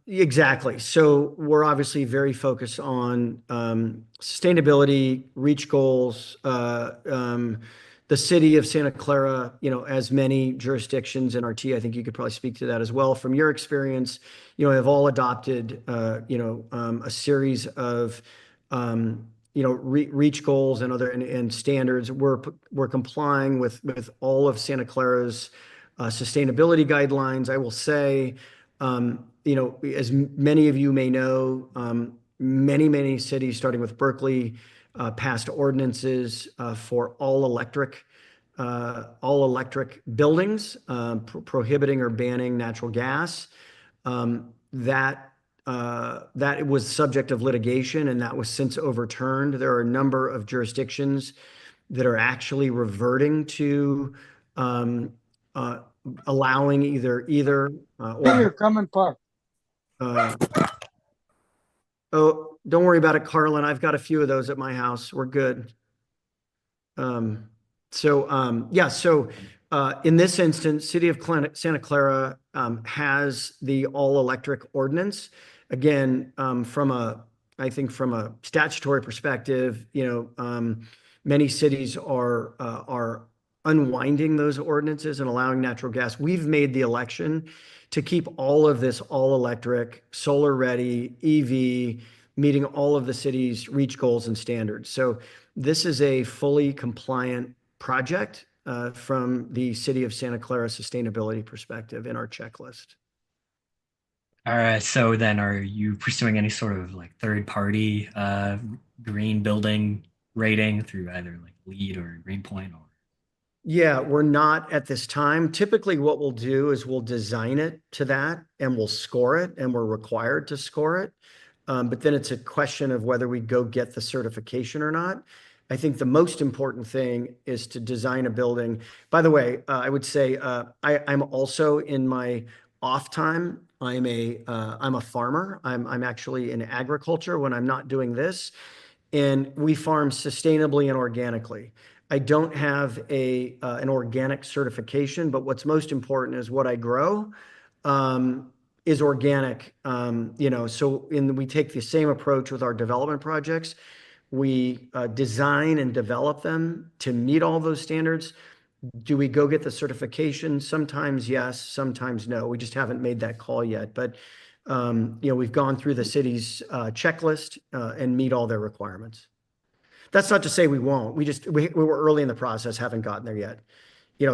exactly. So we're obviously very focused on sustainability, reach goals. The city of Santa Clara, as many jurisdictions in RT, I think you could probably speak to that as well. From your experience, have all adopted, a series of, reach goals and other and standards. We're complying with all of Santa Clara's sustainability guidelines. I will say, as many of you may know, many cities, starting with Berkeley, passed ordinances for all electric buildings, prohibiting or banning natural gas. That was subject of litigation, and that was since overturned. There are a number of jurisdictions that are actually reverting to allowing either
Here, come and park.
Oh, don't worry about it, Carlin. I've got a few of those at my house. We're good. So in this instance, City of Santa Clara has the all-electric ordinance. Again, I think from a statutory perspective, many cities are unwinding those ordinances and allowing natural gas. We've made the election to keep all of this all-electric, solar-ready, EV, meeting all of the city's reach goals and standards. So this is a fully compliant project from the City of Santa Clara sustainability perspective in our checklist.
All right. So then, are you pursuing any sort of like third-party green building rating through either like LEED or Greenpoint or?
Yeah, we're not at this time. Typically, what we'll do is we'll design it to that and we'll score it, and we're required to score it. But then it's a question of whether we go get the certification or not. I think the most important thing is to design a building. By the way, I would say I'm also in my off time. I'm a farmer. I'm actually in agriculture when I'm not doing this, and we farm sustainably and organically. I don't have an organic certification, but what's most important is what I grow is organic. So we take the same approach with our development projects. We design and develop them to meet all those standards. Do we go get the certification? Sometimes yes, sometimes no. We just haven't made that call yet. But we've gone through the city's checklist and meet all their requirements. That's not to say we won't. We were early in the process, haven't gotten there yet.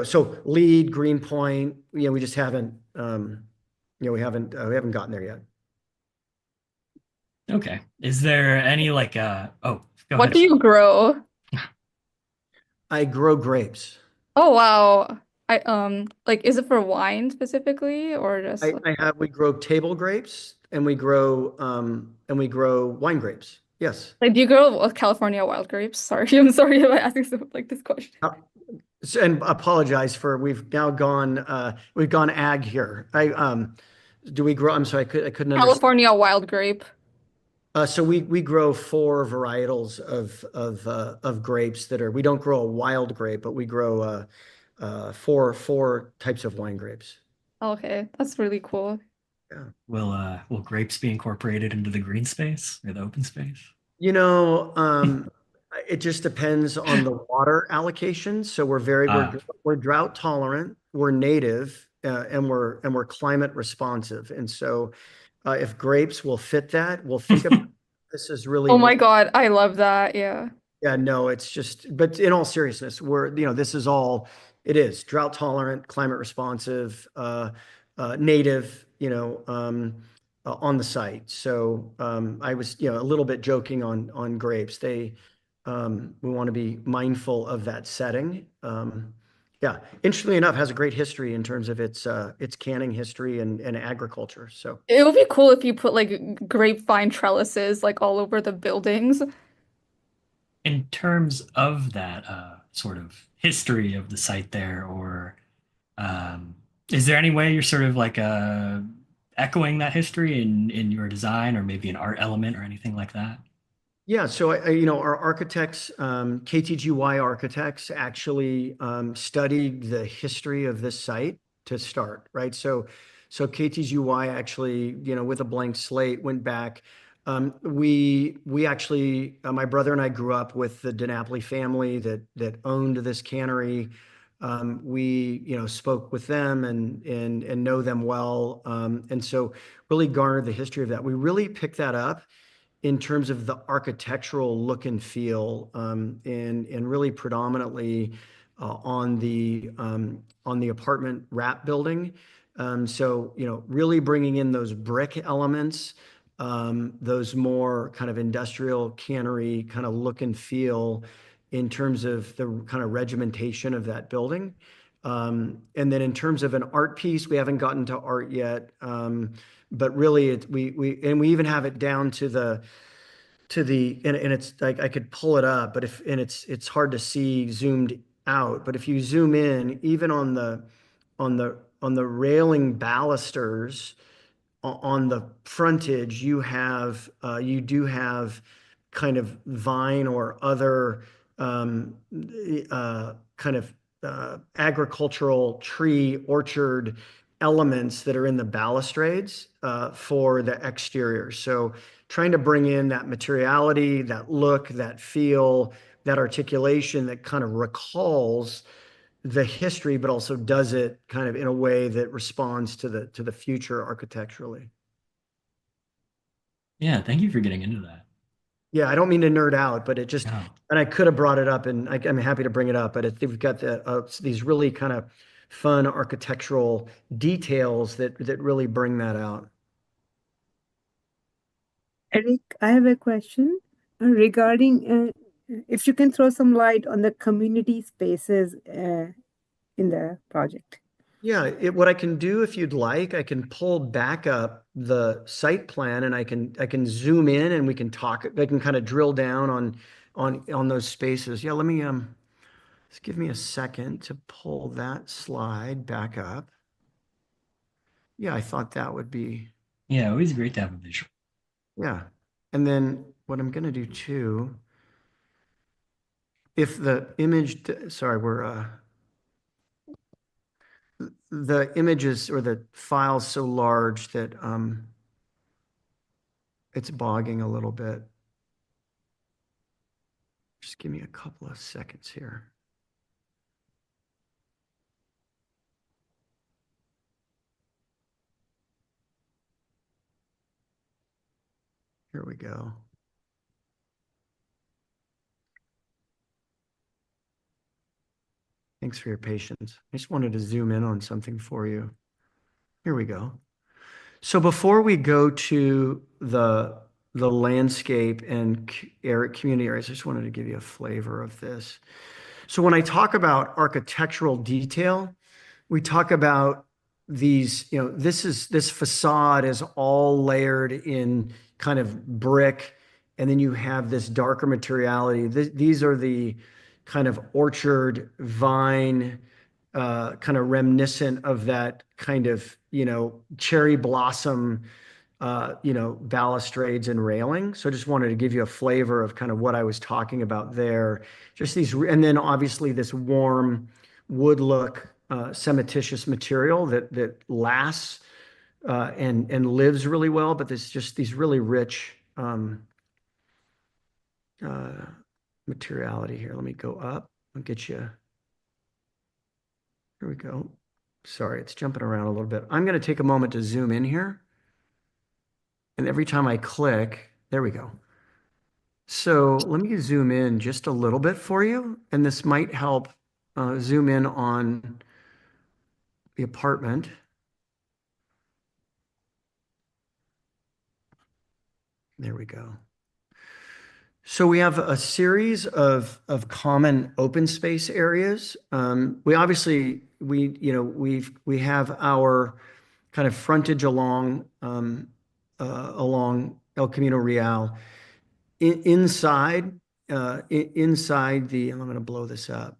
So LEED, Greenpoint, we just haven't. We haven't gotten there yet.
Okay. Is there any like go
What
ahead.
do you grow?
I grow grapes.
Oh wow. Is it for wine specifically or just
We grow table grapes. and we grow wine grapes. Yes.
Like, do you grow California wild grapes? Sorry, I'm sorry about asking like this question.
And apologize for we've gone ag here. Do we grow? I'm sorry, I couldn't understand.
California wild grape.
So we grow four varietals of grapes that are. We don't grow a wild grape, but we grow four types of wine grapes.
Okay, that's really cool.
Yeah.
Will grapes be incorporated into the green space or the open space?
You know, it just depends on the water allocation. So we're drought tolerant, we're native, and we're climate responsive. And so, if grapes will fit that, we'll think about this is really.
Oh my God, I love that. Yeah.
Yeah, no, it's just, but in all seriousness, this is all, it is drought tolerant, climate responsive, native, on the site. So I was, a little bit joking on grapes. We want to be mindful of that setting. Yeah, interestingly enough, has a great history in terms of its canning history and agriculture. So
It would be cool if you put like grapevine trellises like all over the buildings.
In terms of that sort of history of the site there, or is there any way you're sort of like echoing that history in your design, or maybe an art element or anything like that?
yeah, so our architects, KTGY architects, actually studied the history of this site to start, right? So KTGY actually, with a blank slate, went back. We actually, my brother and I grew up with the DiNapoli family that owned this cannery. We, spoke with them and know them well, and so really garnered the history of that. We really picked that up in terms of the architectural look and feel, and really predominantly on the apartment wrap building. So really bringing in those brick elements, those more kind of industrial cannery kind of look and feel in terms of the kind of regimentation of that building. And then in terms of an art piece, we haven't gotten to art yet. But really we even have it down to the and it's like I could pull it up, but it's hard to see zoomed out. But if you zoom in, even on the railing balusters on the frontage, you do have kind of vine or other kind of agricultural tree orchard elements that are in the balustrades for the exterior. So trying to bring in that materiality, that look, that feel, that articulation that kind of recalls the history, but also does it kind of in a way that responds to the future architecturally.
Yeah, thank you for getting into that.
Yeah, I don't mean to nerd out, but and I could have brought it up, and I'm happy to bring it up, but we've got these really kind of fun architectural details that really bring that out.
Eric, I have a question regarding if you can throw some light on the community spaces in the project.
Yeah, what I can do, if you'd like, I can pull back up the site plan and I can zoom in and we can talk. I can kind of drill down on those spaces. Yeah, let me just give me a second to pull that slide back up. Yeah, I thought that would be.
Yeah, always great to have a visual.
Yeah, and then what I'm gonna do too, if the image, sorry, the images or the file's so large that it's bogging a little bit. Just give me a couple of seconds here. Here we go. Thanks for your patience. I just wanted to zoom in on something for you. Here we go. So before we go to the landscape and community areas, I just wanted to give you a flavor of this. So when I talk about architectural detail, we talk about these, this facade is all layered in kind of brick, and then you have this darker materiality. These are the kind of orchard vine, kind of reminiscent of that kind of, cherry blossom, balustrades and railing. So I just wanted to give you a flavor of kind of what I was talking about there. Just these, and then obviously this warm wood look, cementitious material that lasts, and lives really well, but there's just these really rich, materiality here. Let me go up and get you. Here we go. Sorry, it's jumping around a little bit. I'm going to take a moment to zoom in here. And every time I click, there we go. So let me zoom in just a little bit for you, and this might help zoom in on the apartment. There we go. So we have a series of common open space areas. We obviously, we have our kind of frontage along El Camino Real. Inside the, I'm going to blow this up.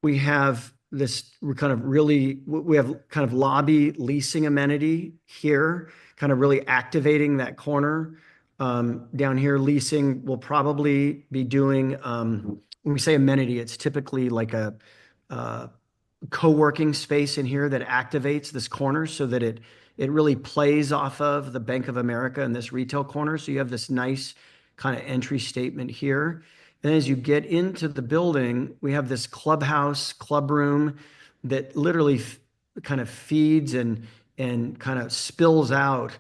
We have this we have kind of lobby leasing amenity here, kind of really activating that corner. Down here, leasing will probably be doing, when we say amenity, it's typically like a co-working space in here that activates this corner so that it really plays off of the Bank of America in this retail corner. So you have this nice kind of entry statement here. And as you get into the building, we have this club room that literally kind of feeds and kind of spills out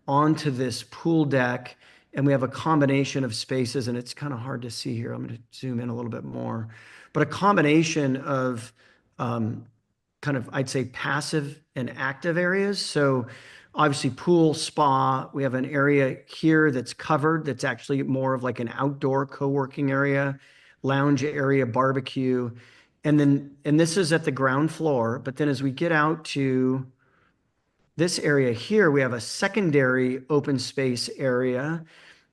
onto this pool deck. And we have a combination of spaces, and it's kind of hard to see here. I'm going to zoom in a little bit more, but a combination of kind of, I'd say, passive and active areas. So obviously pool, spa, we have an area here that's covered, that's actually more of like an outdoor co-working area, lounge area, barbecue. And this is at the ground floor. But then as we get out to this area here, we have a secondary open space area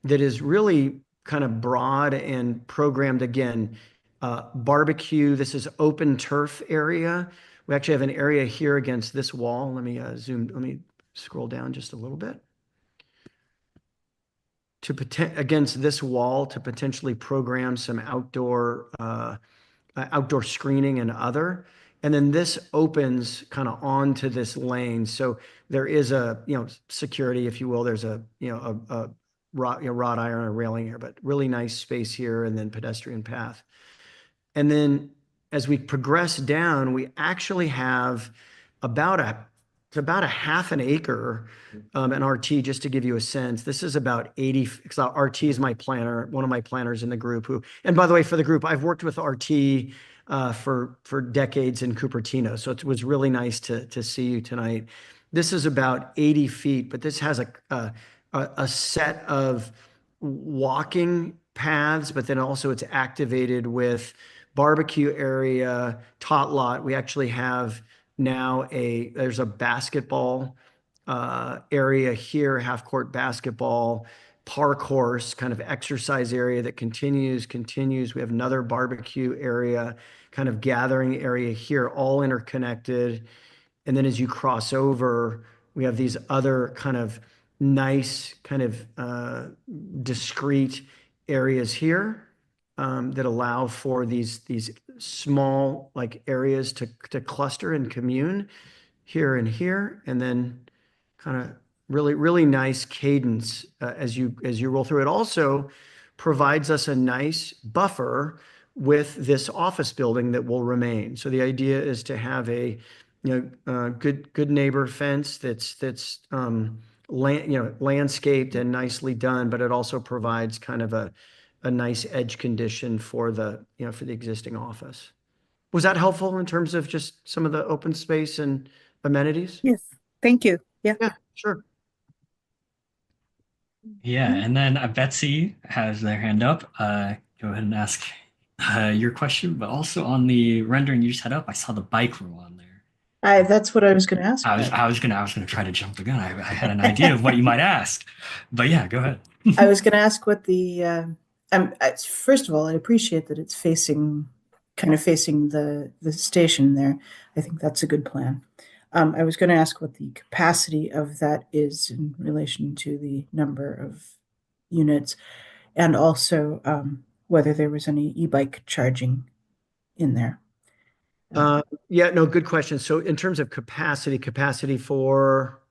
that is really kind of broad and programmed. Again, barbecue, this is open turf area. We actually have an area here against this wall. Let me let me scroll down just a little bit. Against this wall to potentially program some outdoor screening and other. And then this opens kind of onto this lane. So there is a, security, if you will. There's a wrought iron or railing here, but really nice space here, and then pedestrian path. And then as we progress down, we actually have about a half an acre, an RT, just to give you a sense. This is about 80, because RT is my planner, one of my planners in the group and by the way, for the group, I've worked with RT for decades in Cupertino. So it was really nice to see you tonight. This is about 80 feet, but this has a set of walking paths, but then also it's activated with barbecue area, tot lot. We actually have now there's a basketball area here, half court basketball, park course, kind of exercise area that continues. We have another barbecue area, kind of gathering area here, all interconnected. And then as you cross over, we have these other kind of nice, kind of discrete areas here that allow for these small like areas to cluster and commune here and here, and then kind of really nice cadence as you roll through. It also provides us a nice buffer with this office building that will remain. So the idea is to have a good neighbor fence that's landscaped and nicely done, but it also provides kind of a nice edge condition for the existing office. Was that helpful in terms of just some of the open space and amenities?
Yes, thank you. Yeah,
sure.
Yeah, and then Betsy has their hand up. Go ahead and ask. your question, but also on the rendering you set up, I saw the bike room on there.
That's what I was going to ask about.
I was gonna try to jump the gun. I had an idea of what you might ask, but yeah, go ahead.
I was going to ask what first of all, I appreciate that it's kind of facing the station there. I think that's a good plan. I was going to ask what the capacity of that is in relation to the number of units, and also whether there was any e-bike charging in there.
Yeah, no, good question. So in terms of capacity for,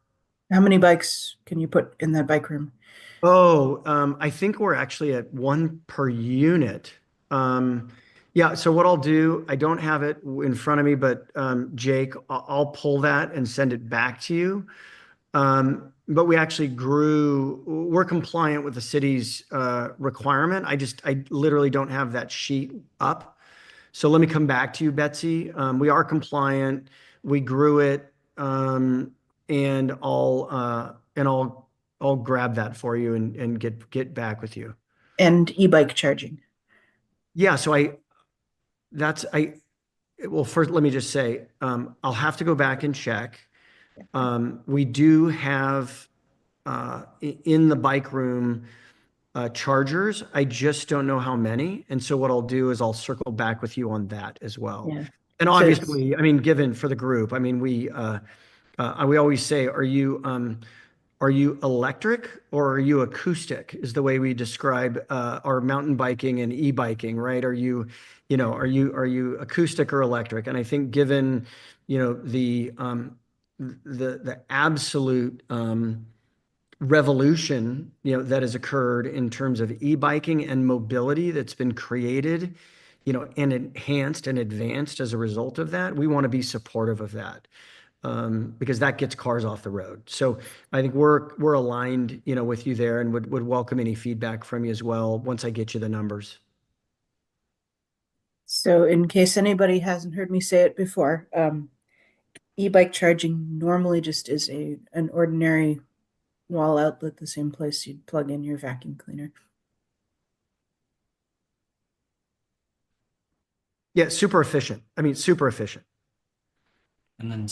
How many bikes can you put in that bike room?
I think we're actually at one per unit. Yeah, so what I'll do, I don't have it in front of me, but Jake, I'll pull that and send it back to you. But we actually we're compliant with the city's requirement. I literally don't have that sheet up. So let me come back to you, Betsy. We are compliant. We grew it, and I'll grab that for you and get back with you.
And e-bike charging.
Yeah, so well, first let me just say, I'll have to go back and check. We do have in the bike room chargers. I just don't know how many. And so what I'll do is I'll circle back with you on that as well.
Yeah.
And obviously, I mean, given for the group, I mean, we always say, are you electric or are you acoustic is the way we describe our mountain biking and e-biking, right? Are you acoustic or electric? And I think given, the absolute revolution, that has occurred in terms of e-biking and mobility that's been created, and enhanced and advanced as a result of that, we want to be supportive of that. Because that gets cars off the road. So I think we're aligned, with you there, and would welcome any feedback from you as well once I get you the numbers.
So in case anybody hasn't heard me say it before, e-bike charging normally just is an ordinary wall outlet, the same place you'd plug in your vacuum cleaner.
Yeah, super efficient. I mean, super efficient.
And then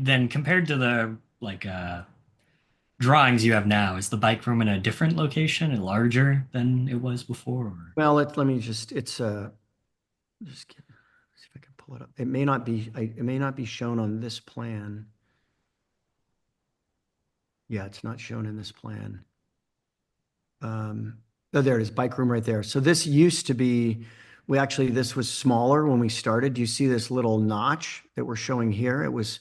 then compared to the drawings you have now, is the bike room in a different location and larger than it was before? Or?
Well, let me just see if I can pull it up. It may not be shown on this plan. Yeah, it's not shown in this plan. Oh, there it is, bike room right there. So this used to be, this was smaller when we started. Do you see this little notch that we're showing here? It was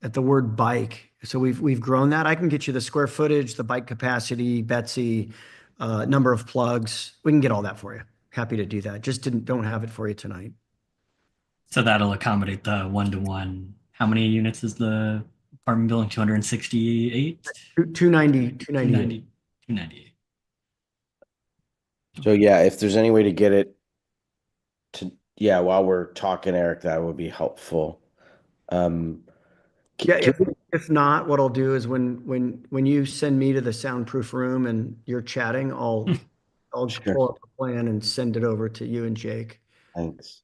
at the word bike. So we've grown that. I can get you the square footage, the bike capacity, Betsy, number of plugs. We can get all that for you. Happy to do that. Just don't have it for you tonight.
So that'll accommodate the 1-to-1. How many units is the apartment building? 268? 298.
So yeah, if there's any way to get it while we're talking, Eric, that would be helpful.
If not, what I'll do is when you send me to the soundproof room and you're chatting, I'll pull up a plan and send it over to you and Jake.
Thanks.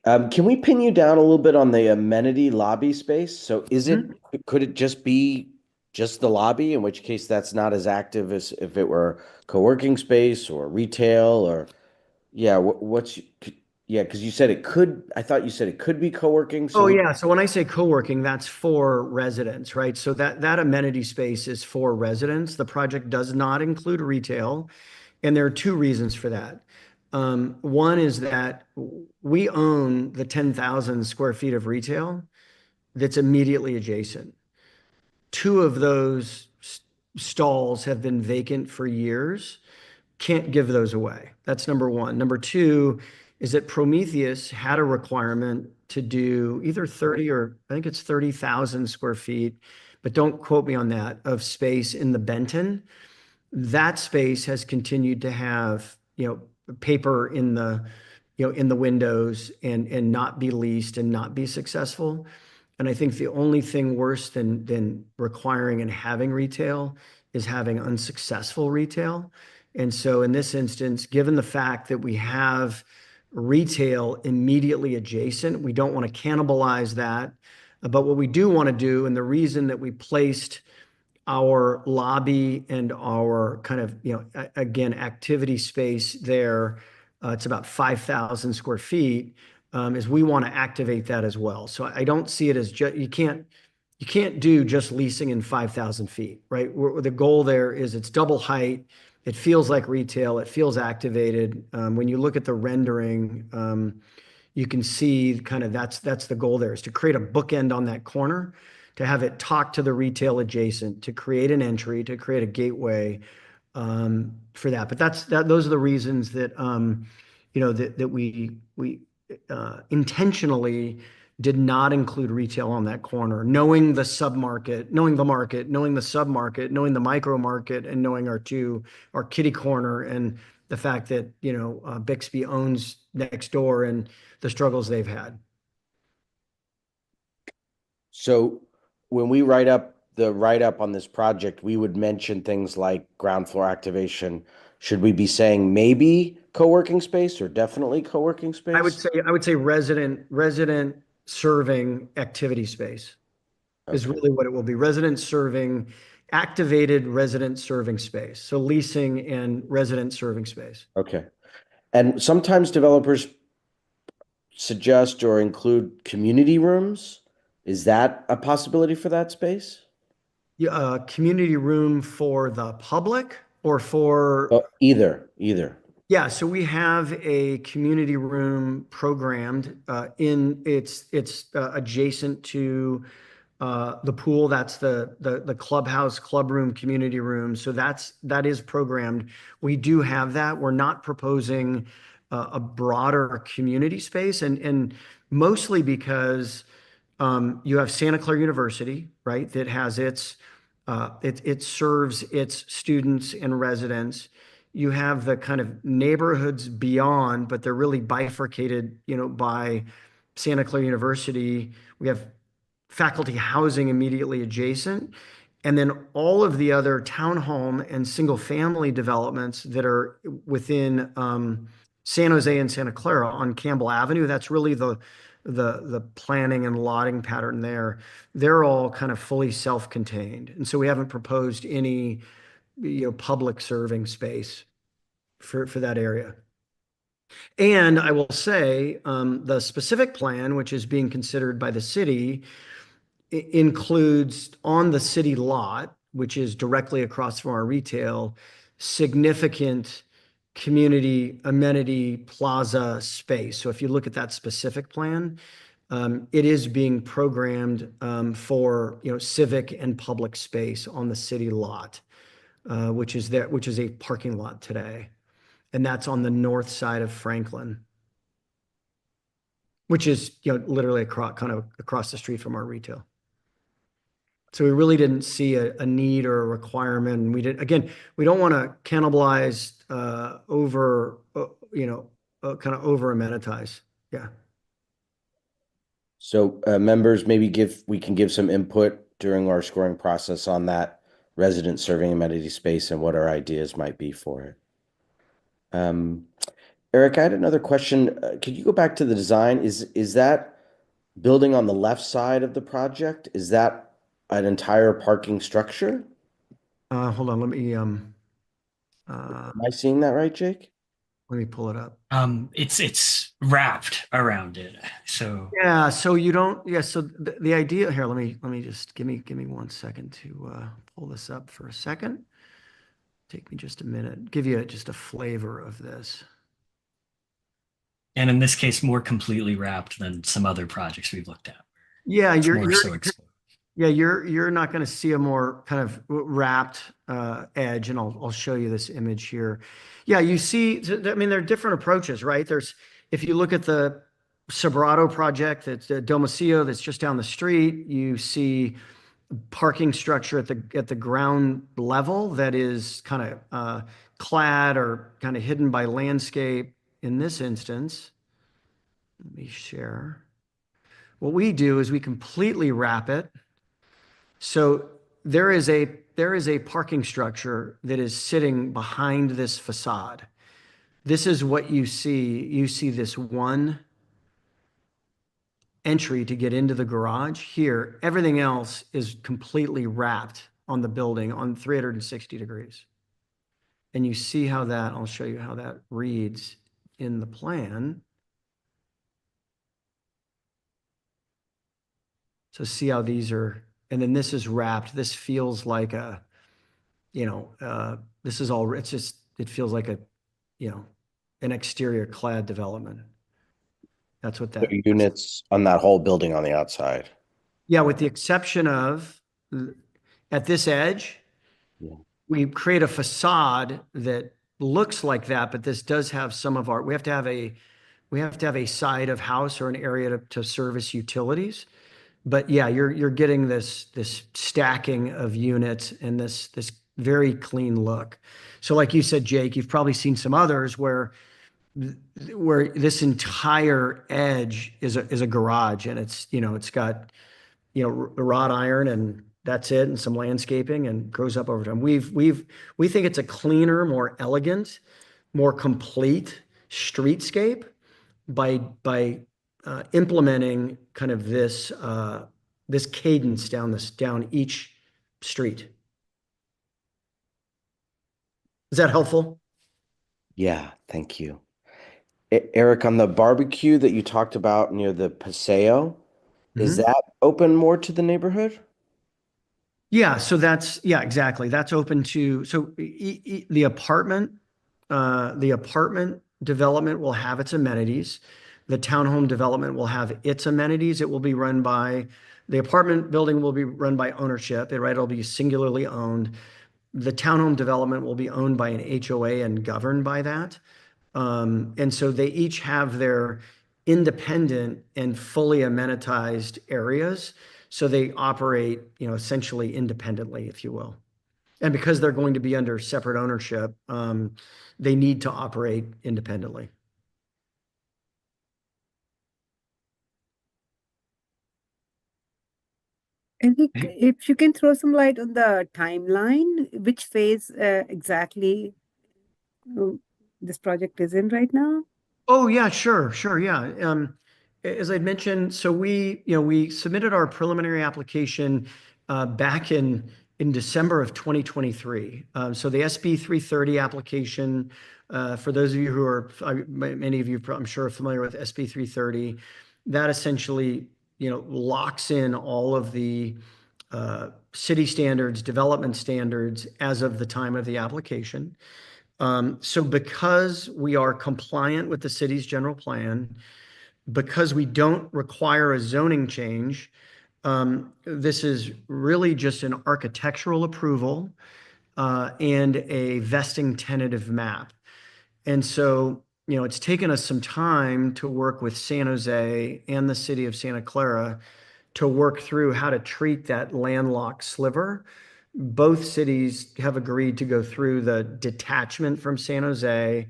Can we pin you down a little bit on the amenity lobby space? So could it just be just the lobby, in which case that's not as active as if it were co-working space or retail or because you said it could, I thought you said it could be co-working.
So so when I say co-working, that's for residents, right? So that amenity space is for residents. The project does not include retail, and there are two reasons for that. One is that we own the 10,000 square feet of retail that's immediately adjacent. Two of those stalls have been vacant for years. Can't give those away. That's number one. Number two is that Prometheus had a requirement to do either 30,000 square feet, but don't quote me on that, of space in the Benton. That space has continued to have, paper in the windows and not be leased and not be successful. And I think the only thing worse than requiring and having retail is having unsuccessful retail. And so in this instance, given the fact that we have retail immediately adjacent, we don't want to cannibalize that. But what we do want to do, and the reason that we placed our lobby and our kind of, again, activity space there, it's about 5,000 square feet, is we want to activate that as well. So I don't see it as just, you can't do just leasing in 5,000 feet, right? The goal there is it's double height. It feels like retail. It feels activated. When you look at the rendering, you can see kind of that's the goal there, is to create a bookend on that corner, to have it talk to the retail adjacent, to create an entry, to create a gateway for that. But those are the reasons that that we intentionally did not include retail on that corner, knowing the submarket, knowing the market, knowing the submarket, knowing the micro market, and knowing our kitty corner, and the fact that Bixby owns next door and the struggles they've had.
So when we write up the write-up on this project, we would mention things like ground floor activation. Should we be saying maybe co-working space or definitely co-working space?
I would say resident serving activity space is really what it will be. Resident serving, activated resident serving space. So leasing and resident serving space.
Okay. And sometimes developers suggest or include community rooms. Is that a possibility for that space?
Yeah, community room for the public or for
either.
Yeah, so we have a community room programmed it's adjacent to the pool. That's the clubhouse, club room, community room. So that is programmed. We do have that. We're not proposing a broader community space, and mostly because you have Santa Clara University, right? That has it serves its students and residents. You have the kind of neighborhoods beyond, but they're really bifurcated, by Santa Clara University. We have faculty housing immediately adjacent, and then all of the other townhome and single family developments that are within San Jose and Santa Clara on Campbell Avenue. That's really the planning and lotting pattern there. They're all kind of fully self-contained, and so we haven't proposed any public serving space for that area. And I will say the specific plan, which is being considered by the city, includes on the city lot, which is directly across from our retail, significant community amenity plaza space. So if you look at that specific plan, it is being programmed for civic and public space on the city lot, which is a parking lot today, and that's on the north side of Franklin, which is literally across the street from our retail. So we really didn't see a need or a requirement. We don't want to cannibalize kind of over amenitize. Yeah.
So members, maybe we can give some input during our scoring process on that resident serving amenity space and what our ideas might be for it. Eric, I had another question. Could you go back to the design? Is that building on the left side of the project? Is that an entire parking structure?
Hold on, let me
Am I seeing that right, Jake?
let me pull it up.
It's wrapped around it. So
Yeah, so you don't, yeah, so the idea here, let me just give me 1 second to pull this up for a second. Take me just a minute, give you just a flavor of this.
And in this case, more completely wrapped than some other projects we've looked at.
Yeah,
You're
you're not going to see a more kind of wrapped edge, and I'll show you this image here. Yeah, you see, I mean, there are different approaches, right? If you look at the Sobrato project, that's Domicilio, that's just down the street, you see parking structure at the ground level that is kind of clad or kind of hidden by landscape. In this instance, let me share. What we do is we completely wrap it. So there is a parking structure that is sitting behind this facade. This is what you see. You see this one entry to get into the garage here. Everything else is completely wrapped on the building on 360 degrees. And you see how that, I'll show you how that reads in the plan. So see how these are, and then this is wrapped. This feels like a, this is all, it feels like a, an exterior clad development. That's what that.
Units on that whole building on the outside.
Yeah, with the exception of at this edge, we create a facade that looks like that, but this does have some of our, we have to have a side of house or an area to service utilities. But yeah, you're getting this stacking of units and this very clean look. So like you said, Jake, you've probably seen some others where this entire edge is a garage, and it's got wrought iron, and that's it, and some landscaping, and grows up over time. We think it's a cleaner, more elegant, more complete streetscape by implementing kind of this cadence down each street. Is that helpful?
Yeah, thank you. Eric, on the barbecue that you talked about near the Paseo, is that open more to the neighborhood?
Yeah, so exactly. That's open to, so the apartment development will have its amenities. The townhome development will have its amenities. It will be run by, the apartment building will be run by ownership, right? It'll be singularly owned. The townhome development will be owned by an HOA and governed by that. And so they each have their independent and fully amenitized areas. So they operate, essentially independently, if you will. And because they're going to be under separate ownership, they need to operate independently.
Eric, if you can throw some light on the timeline, which phase exactly this project is in right now?
Oh yeah, sure, yeah. As I mentioned, so we submitted our preliminary application back in December of 2023. So the SB 330 application, for those of you who are, many of you I'm sure are familiar with SB 330, that essentially locks in all of the city standards, development standards as of the time of the application. So because we are compliant with the city's general plan, because we don't require a zoning change, this is really just an architectural approval and a vesting tentative map. And so, it's taken us some time to work with San Jose and the city of Santa Clara to work through how to treat that landlocked sliver. Both cities have agreed to go through the detachment from San Jose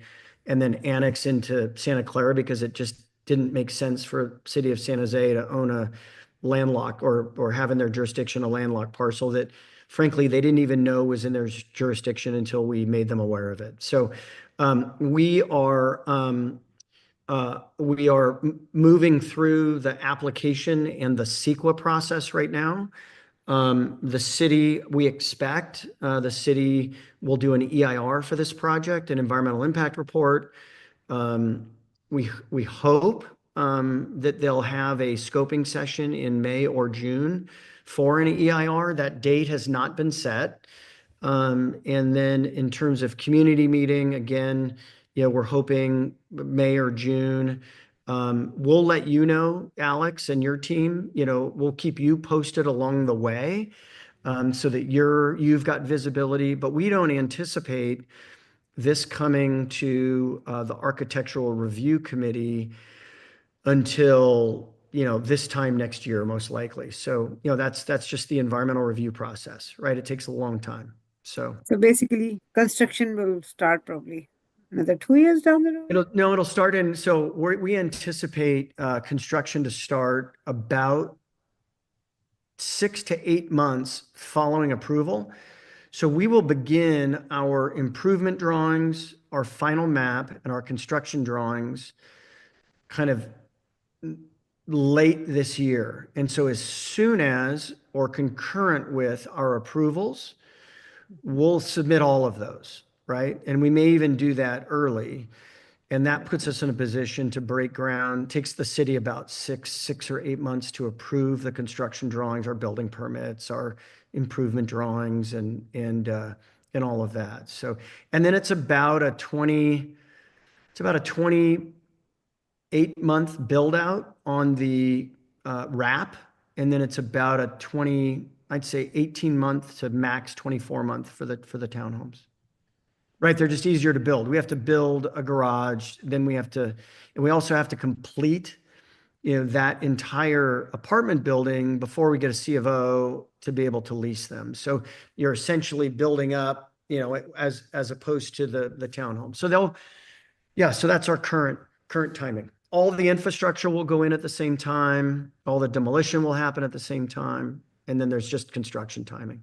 and then annex into Santa Clara, because it just didn't make sense for city of San Jose to own a landlocked or have in their jurisdiction a landlocked parcel that frankly they didn't even know was in their jurisdiction until we made them aware of it. So we are moving through the application and the CEQA process right now. The city, we expect the city will do an EIR for this project, an environmental impact report. We hope that they'll have a scoping session in May or June for an EIR. That date has not been set. And then in terms of community meeting, again, we're hoping May or June. We'll let you know, Alex, and your team, we'll keep you posted along the way, so that you've got visibility, but we don't anticipate this coming to the Architectural Review Committee until this time next year, most likely. So that's just the environmental review process, right? It takes a long time. So
basically, construction will start probably another 2 years down the road?
It'll start in, so we anticipate construction to start about 6 to 8 months following approval. So we will begin our improvement drawings, our final map, and our construction drawings kind of late this year. And so as soon as or concurrent with our approvals, we'll submit all of those, right? And we may even do that early. And that puts us in a position to break ground. Takes the city about 6 or 8 months to approve the construction drawings, our building permits, our improvement drawings, and all of that. So, and then it's about a 28-month build out on the wrap, and then it's about a 18-month to max 24-month for the townhomes. Right, they're just easier to build. We have to build a garage, then and we also have to complete, that entire apartment building before we get a C of O to be able to lease them. So you're essentially building up, as opposed to the townhome. So so that's our current timing. All the infrastructure will go in at the same time, all the demolition will happen at the same time, and then there's just construction timing.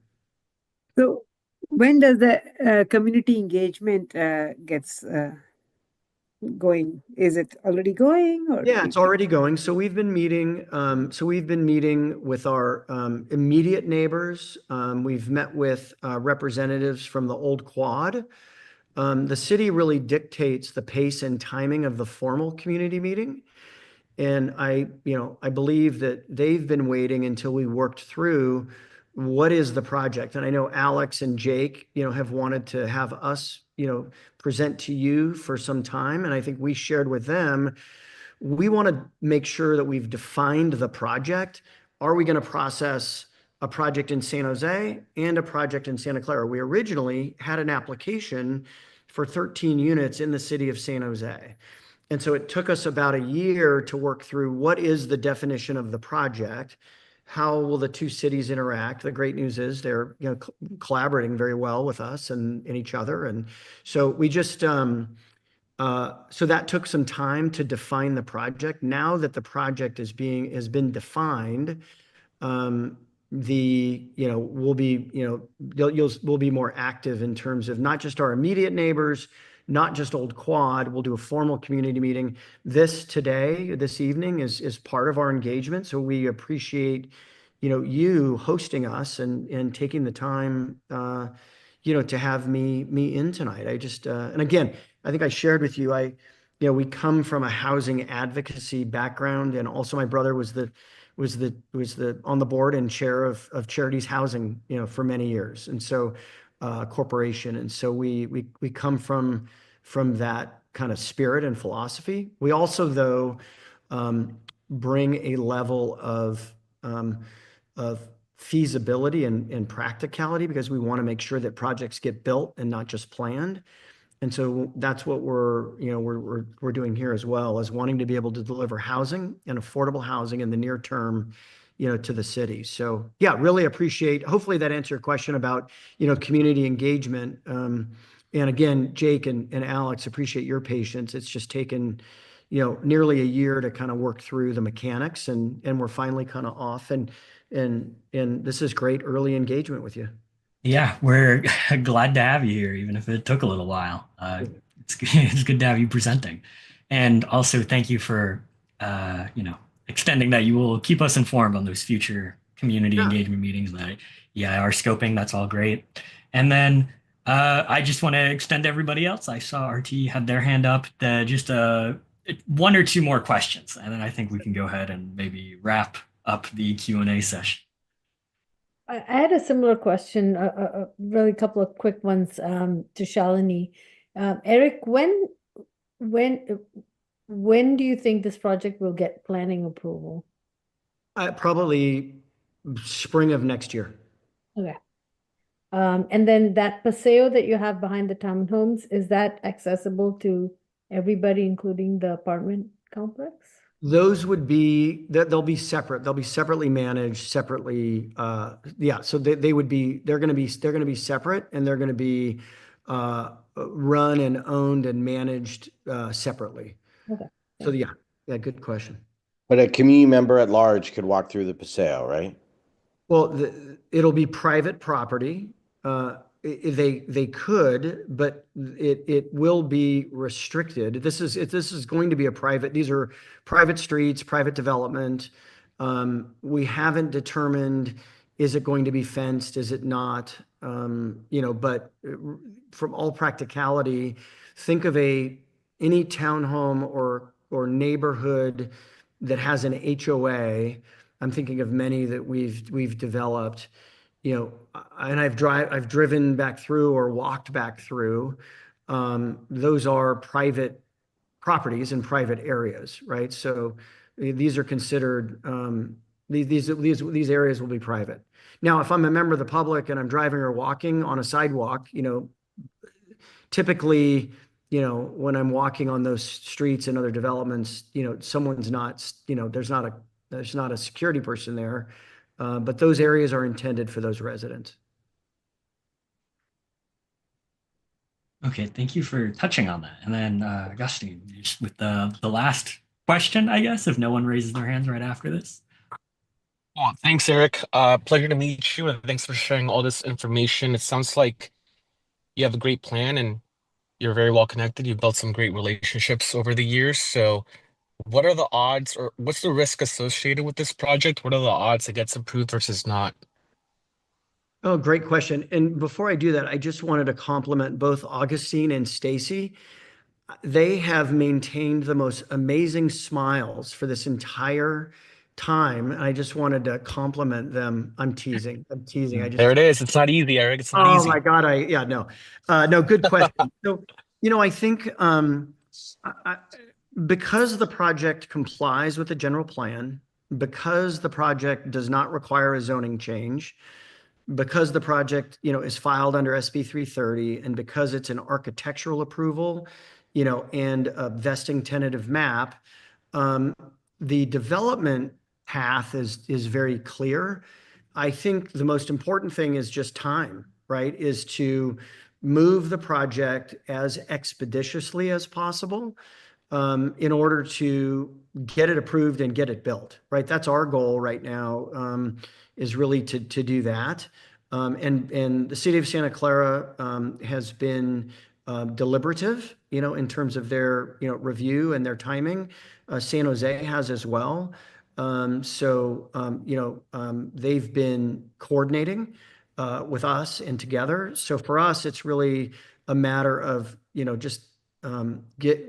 So when does the community engagement gets going? Is it already going? Or
yeah, it's already going. So we've been meeting. With our immediate neighbors. We've met with representatives from the old quad. The city really dictates the pace and timing of the formal community meeting. And I believe that they've been waiting until we worked through what is the project. And I know Alex and Jake, have wanted to have us, present to you for some time. And I think we shared with them, we want to make sure that we've defined the project. Are we going to process a project in San Jose and a project in Santa Clara? We originally had an application for 13 units in the city of San Jose. And so it took us about a year to work through what is the definition of the project, how will the two cities interact. The great news is they're collaborating very well with us and each other. And so we just so that took some time to define the project. Now that the project has been defined, we'll be more active in terms of not just our immediate neighbors, not just old quad. We'll do a formal community meeting. This evening is part of our engagement. So we appreciate, you hosting us and taking the time, to have me in tonight. I just, and again, I think I shared with you, we come from a housing advocacy background, and also my brother was on the board and chair of Charities Housing, for many years. And so, corporation. And so we come from that kind of spirit and philosophy. We also, though, bring a level of feasibility and practicality, because we want to make sure that projects get built and not just planned. And so that's what we're doing here, as well as wanting to be able to deliver housing and affordable housing in the near term, to the city. So yeah, really appreciate, hopefully that answered your question about, community engagement. And again, Jake and Alex, appreciate your patience. It's just taken, nearly a year to kind of work through the mechanics, and we're finally kind of off, and this is great early engagement with you.
Yeah, we're glad to have you here, even if it took a little while. It's good to have you presenting. And also thank you for, extending that you will keep us informed on those future community engagement meetings that, are scoping. That's all great. And then I just want to extend to everybody else. I saw RT had their hand up. Just one or two more questions, and then I think we can go ahead and maybe wrap up the Q&A session.
I had a similar question, really a couple of quick ones to Shalini. Eric, when do you think this project will get planning approval?
Probably spring of next year.
Okay. And then that paseo that you have behind the townhomes, is that accessible to everybody, including the apartment complex?
Those would be, they'll be separate. They'll be separately managed, separately. So they're going to be separate, and they're going to be run and owned and managed separately.
Okay.
So yeah, good question.
But a community member at large could walk through the paseo, right?
Well, it'll be private property. They could, but it will be restricted. This is going to be a private. These are private streets, private development. We haven't determined, is it going to be fenced? Is it not? But from all practicality, think of any townhome or neighborhood that has an HOA. I'm thinking of many that we've developed, and I've driven back through or walked back through. Those are private properties in private areas, right? So these are considered, these areas will be private. Now, if I'm a member of the public and I'm driving or walking on a sidewalk, typically, when I'm walking on those streets and other developments, someone's not, there's not a security person there. But those areas are intended for those residents.
Okay, thank you for touching on that. And then, Augustine, just with the last question, I guess, if no one raises their hands right after this.
Well, thanks, Eric. Pleasure to meet you, and thanks for sharing all this information. It sounds like you have a great plan and you're very well connected. You've built some great relationships over the years. So, what are the odds, or what's the risk associated with this project? What are the odds it gets approved versus not?
Oh, great question. And before I do that, I just wanted to compliment both Augustine and Stacy. They have maintained the most amazing smiles for this entire time. And I just wanted to compliment them. I'm teasing.
There it is. It's not easy, Eric. It's not
Oh
easy.
my God. No, good question. So, I think because the project complies with the general plan, because the project does not require a zoning change, because the project, is filed under SB 330, and because it's an architectural approval, and a vesting tentative map, the development path is very clear. I think the most important thing is just time, right? Is to move the project as expeditiously as possible, in order to get it approved and get it built, right? That's our goal right now, is really to do that. And the city of Santa Clara has been deliberative, in terms of their, review and their timing. San Jose has as well. They've been coordinating with us and together. So for us, it's really a matter of, just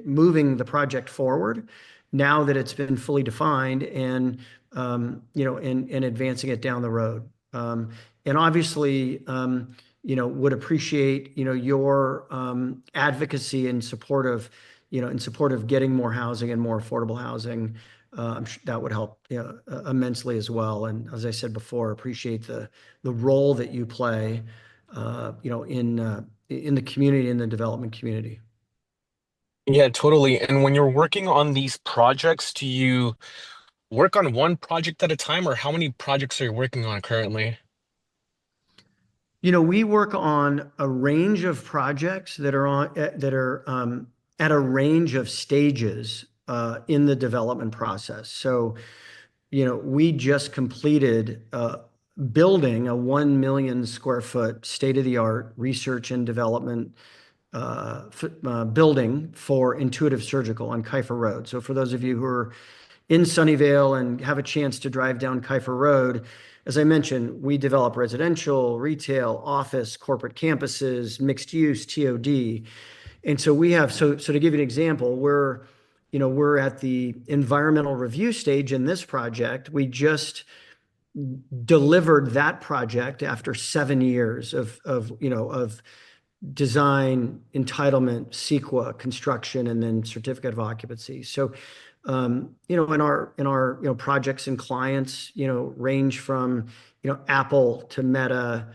moving the project forward now that it's been fully defined, and advancing it down the road. And obviously, would appreciate, your advocacy in support of getting more housing and more affordable housing. I'm sure that would help, immensely as well. And as I said before, appreciate the role that you play, in the community, in the development community.
Yeah, totally. And when you're working on these projects, do you work on one project at a time, or how many projects are you working on currently?
We work on a range of projects that are at a range of stages in the development process. So, we just completed building a 1 million square foot state-of-the-art research and development building for Intuitive Surgical on Kiefer Road. So for those of you who are in Sunnyvale and have a chance to drive down Kiefer Road, as I mentioned, we develop residential, retail, office, corporate campuses, mixed use, TOD. And so to give you an example, we're at the environmental review stage in this project. We just delivered that project after 7 years of design, entitlement, CEQA, construction, and then certificate of occupancy. So, in our projects and clients, range from, Apple to Meta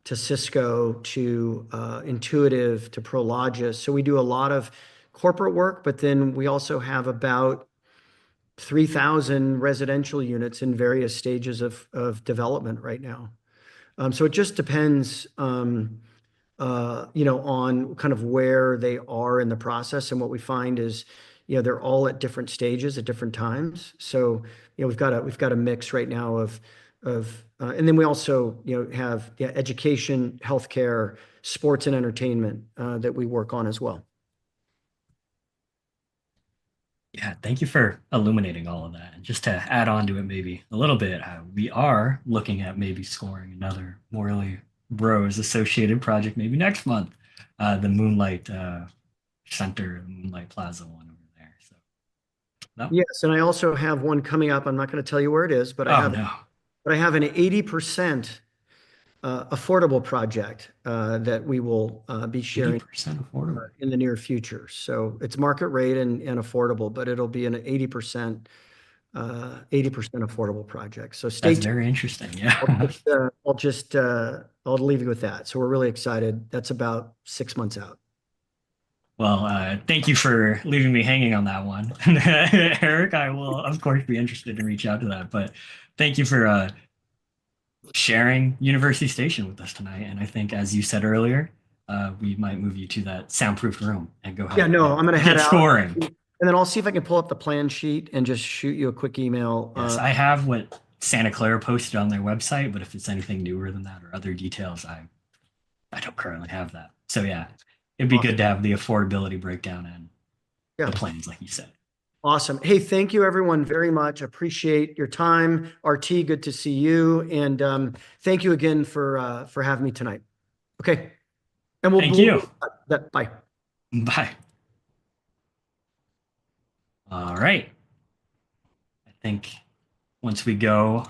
to Cisco to Intuitive to Prologis. So we do a lot of corporate work, but then we also have about 3,000 residential units in various stages of development right now. So it just depends, on kind of where they are in the process. And what we find is, they're all at different stages at different times. So, we've got a mix right now of and then we also, have education, healthcare, sports and entertainment that we work on as well.
Yeah, thank you for illuminating all of that. And just to add on to it maybe a little bit, we are looking at maybe scoring another Morley Rose associated project maybe next month. The Moonlight Center, the Moonlight Plaza one over there. So, no?
Yes, and I also have one coming up. I'm not going to tell you where it is, but I have an 80% affordable project that we will be sharing
80% affordable
in the near future. So it's market rate and affordable, but it'll be an 80% affordable project. So stay
tuned. That's very interesting. Yeah.
I'll leave you with that. So we're really excited. That's about 6 months out.
Well, thank you for leaving me hanging on that one. Eric, I will, of course, be interested to reach out to that. But thank you for sharing University Station with us tonight. And I think, as you said earlier, we might move you to that soundproof room and go ahead.
Yeah, no, I'm going to head out.
Scoring.
And then I'll see if I can pull up the plan sheet and just shoot you a quick email.
Yes, I have what Santa Clara posted on their website, but if it's anything newer than that or other details, I don't currently have that. So yeah, it'd be good to have the affordability breakdown and the plans, like you said.
Awesome. Hey, thank you everyone very much. Appreciate your time. RT, good to see you. And thank you again for having me tonight. Okay. And
thank you.
Bye.
Bye. All right. I think once we go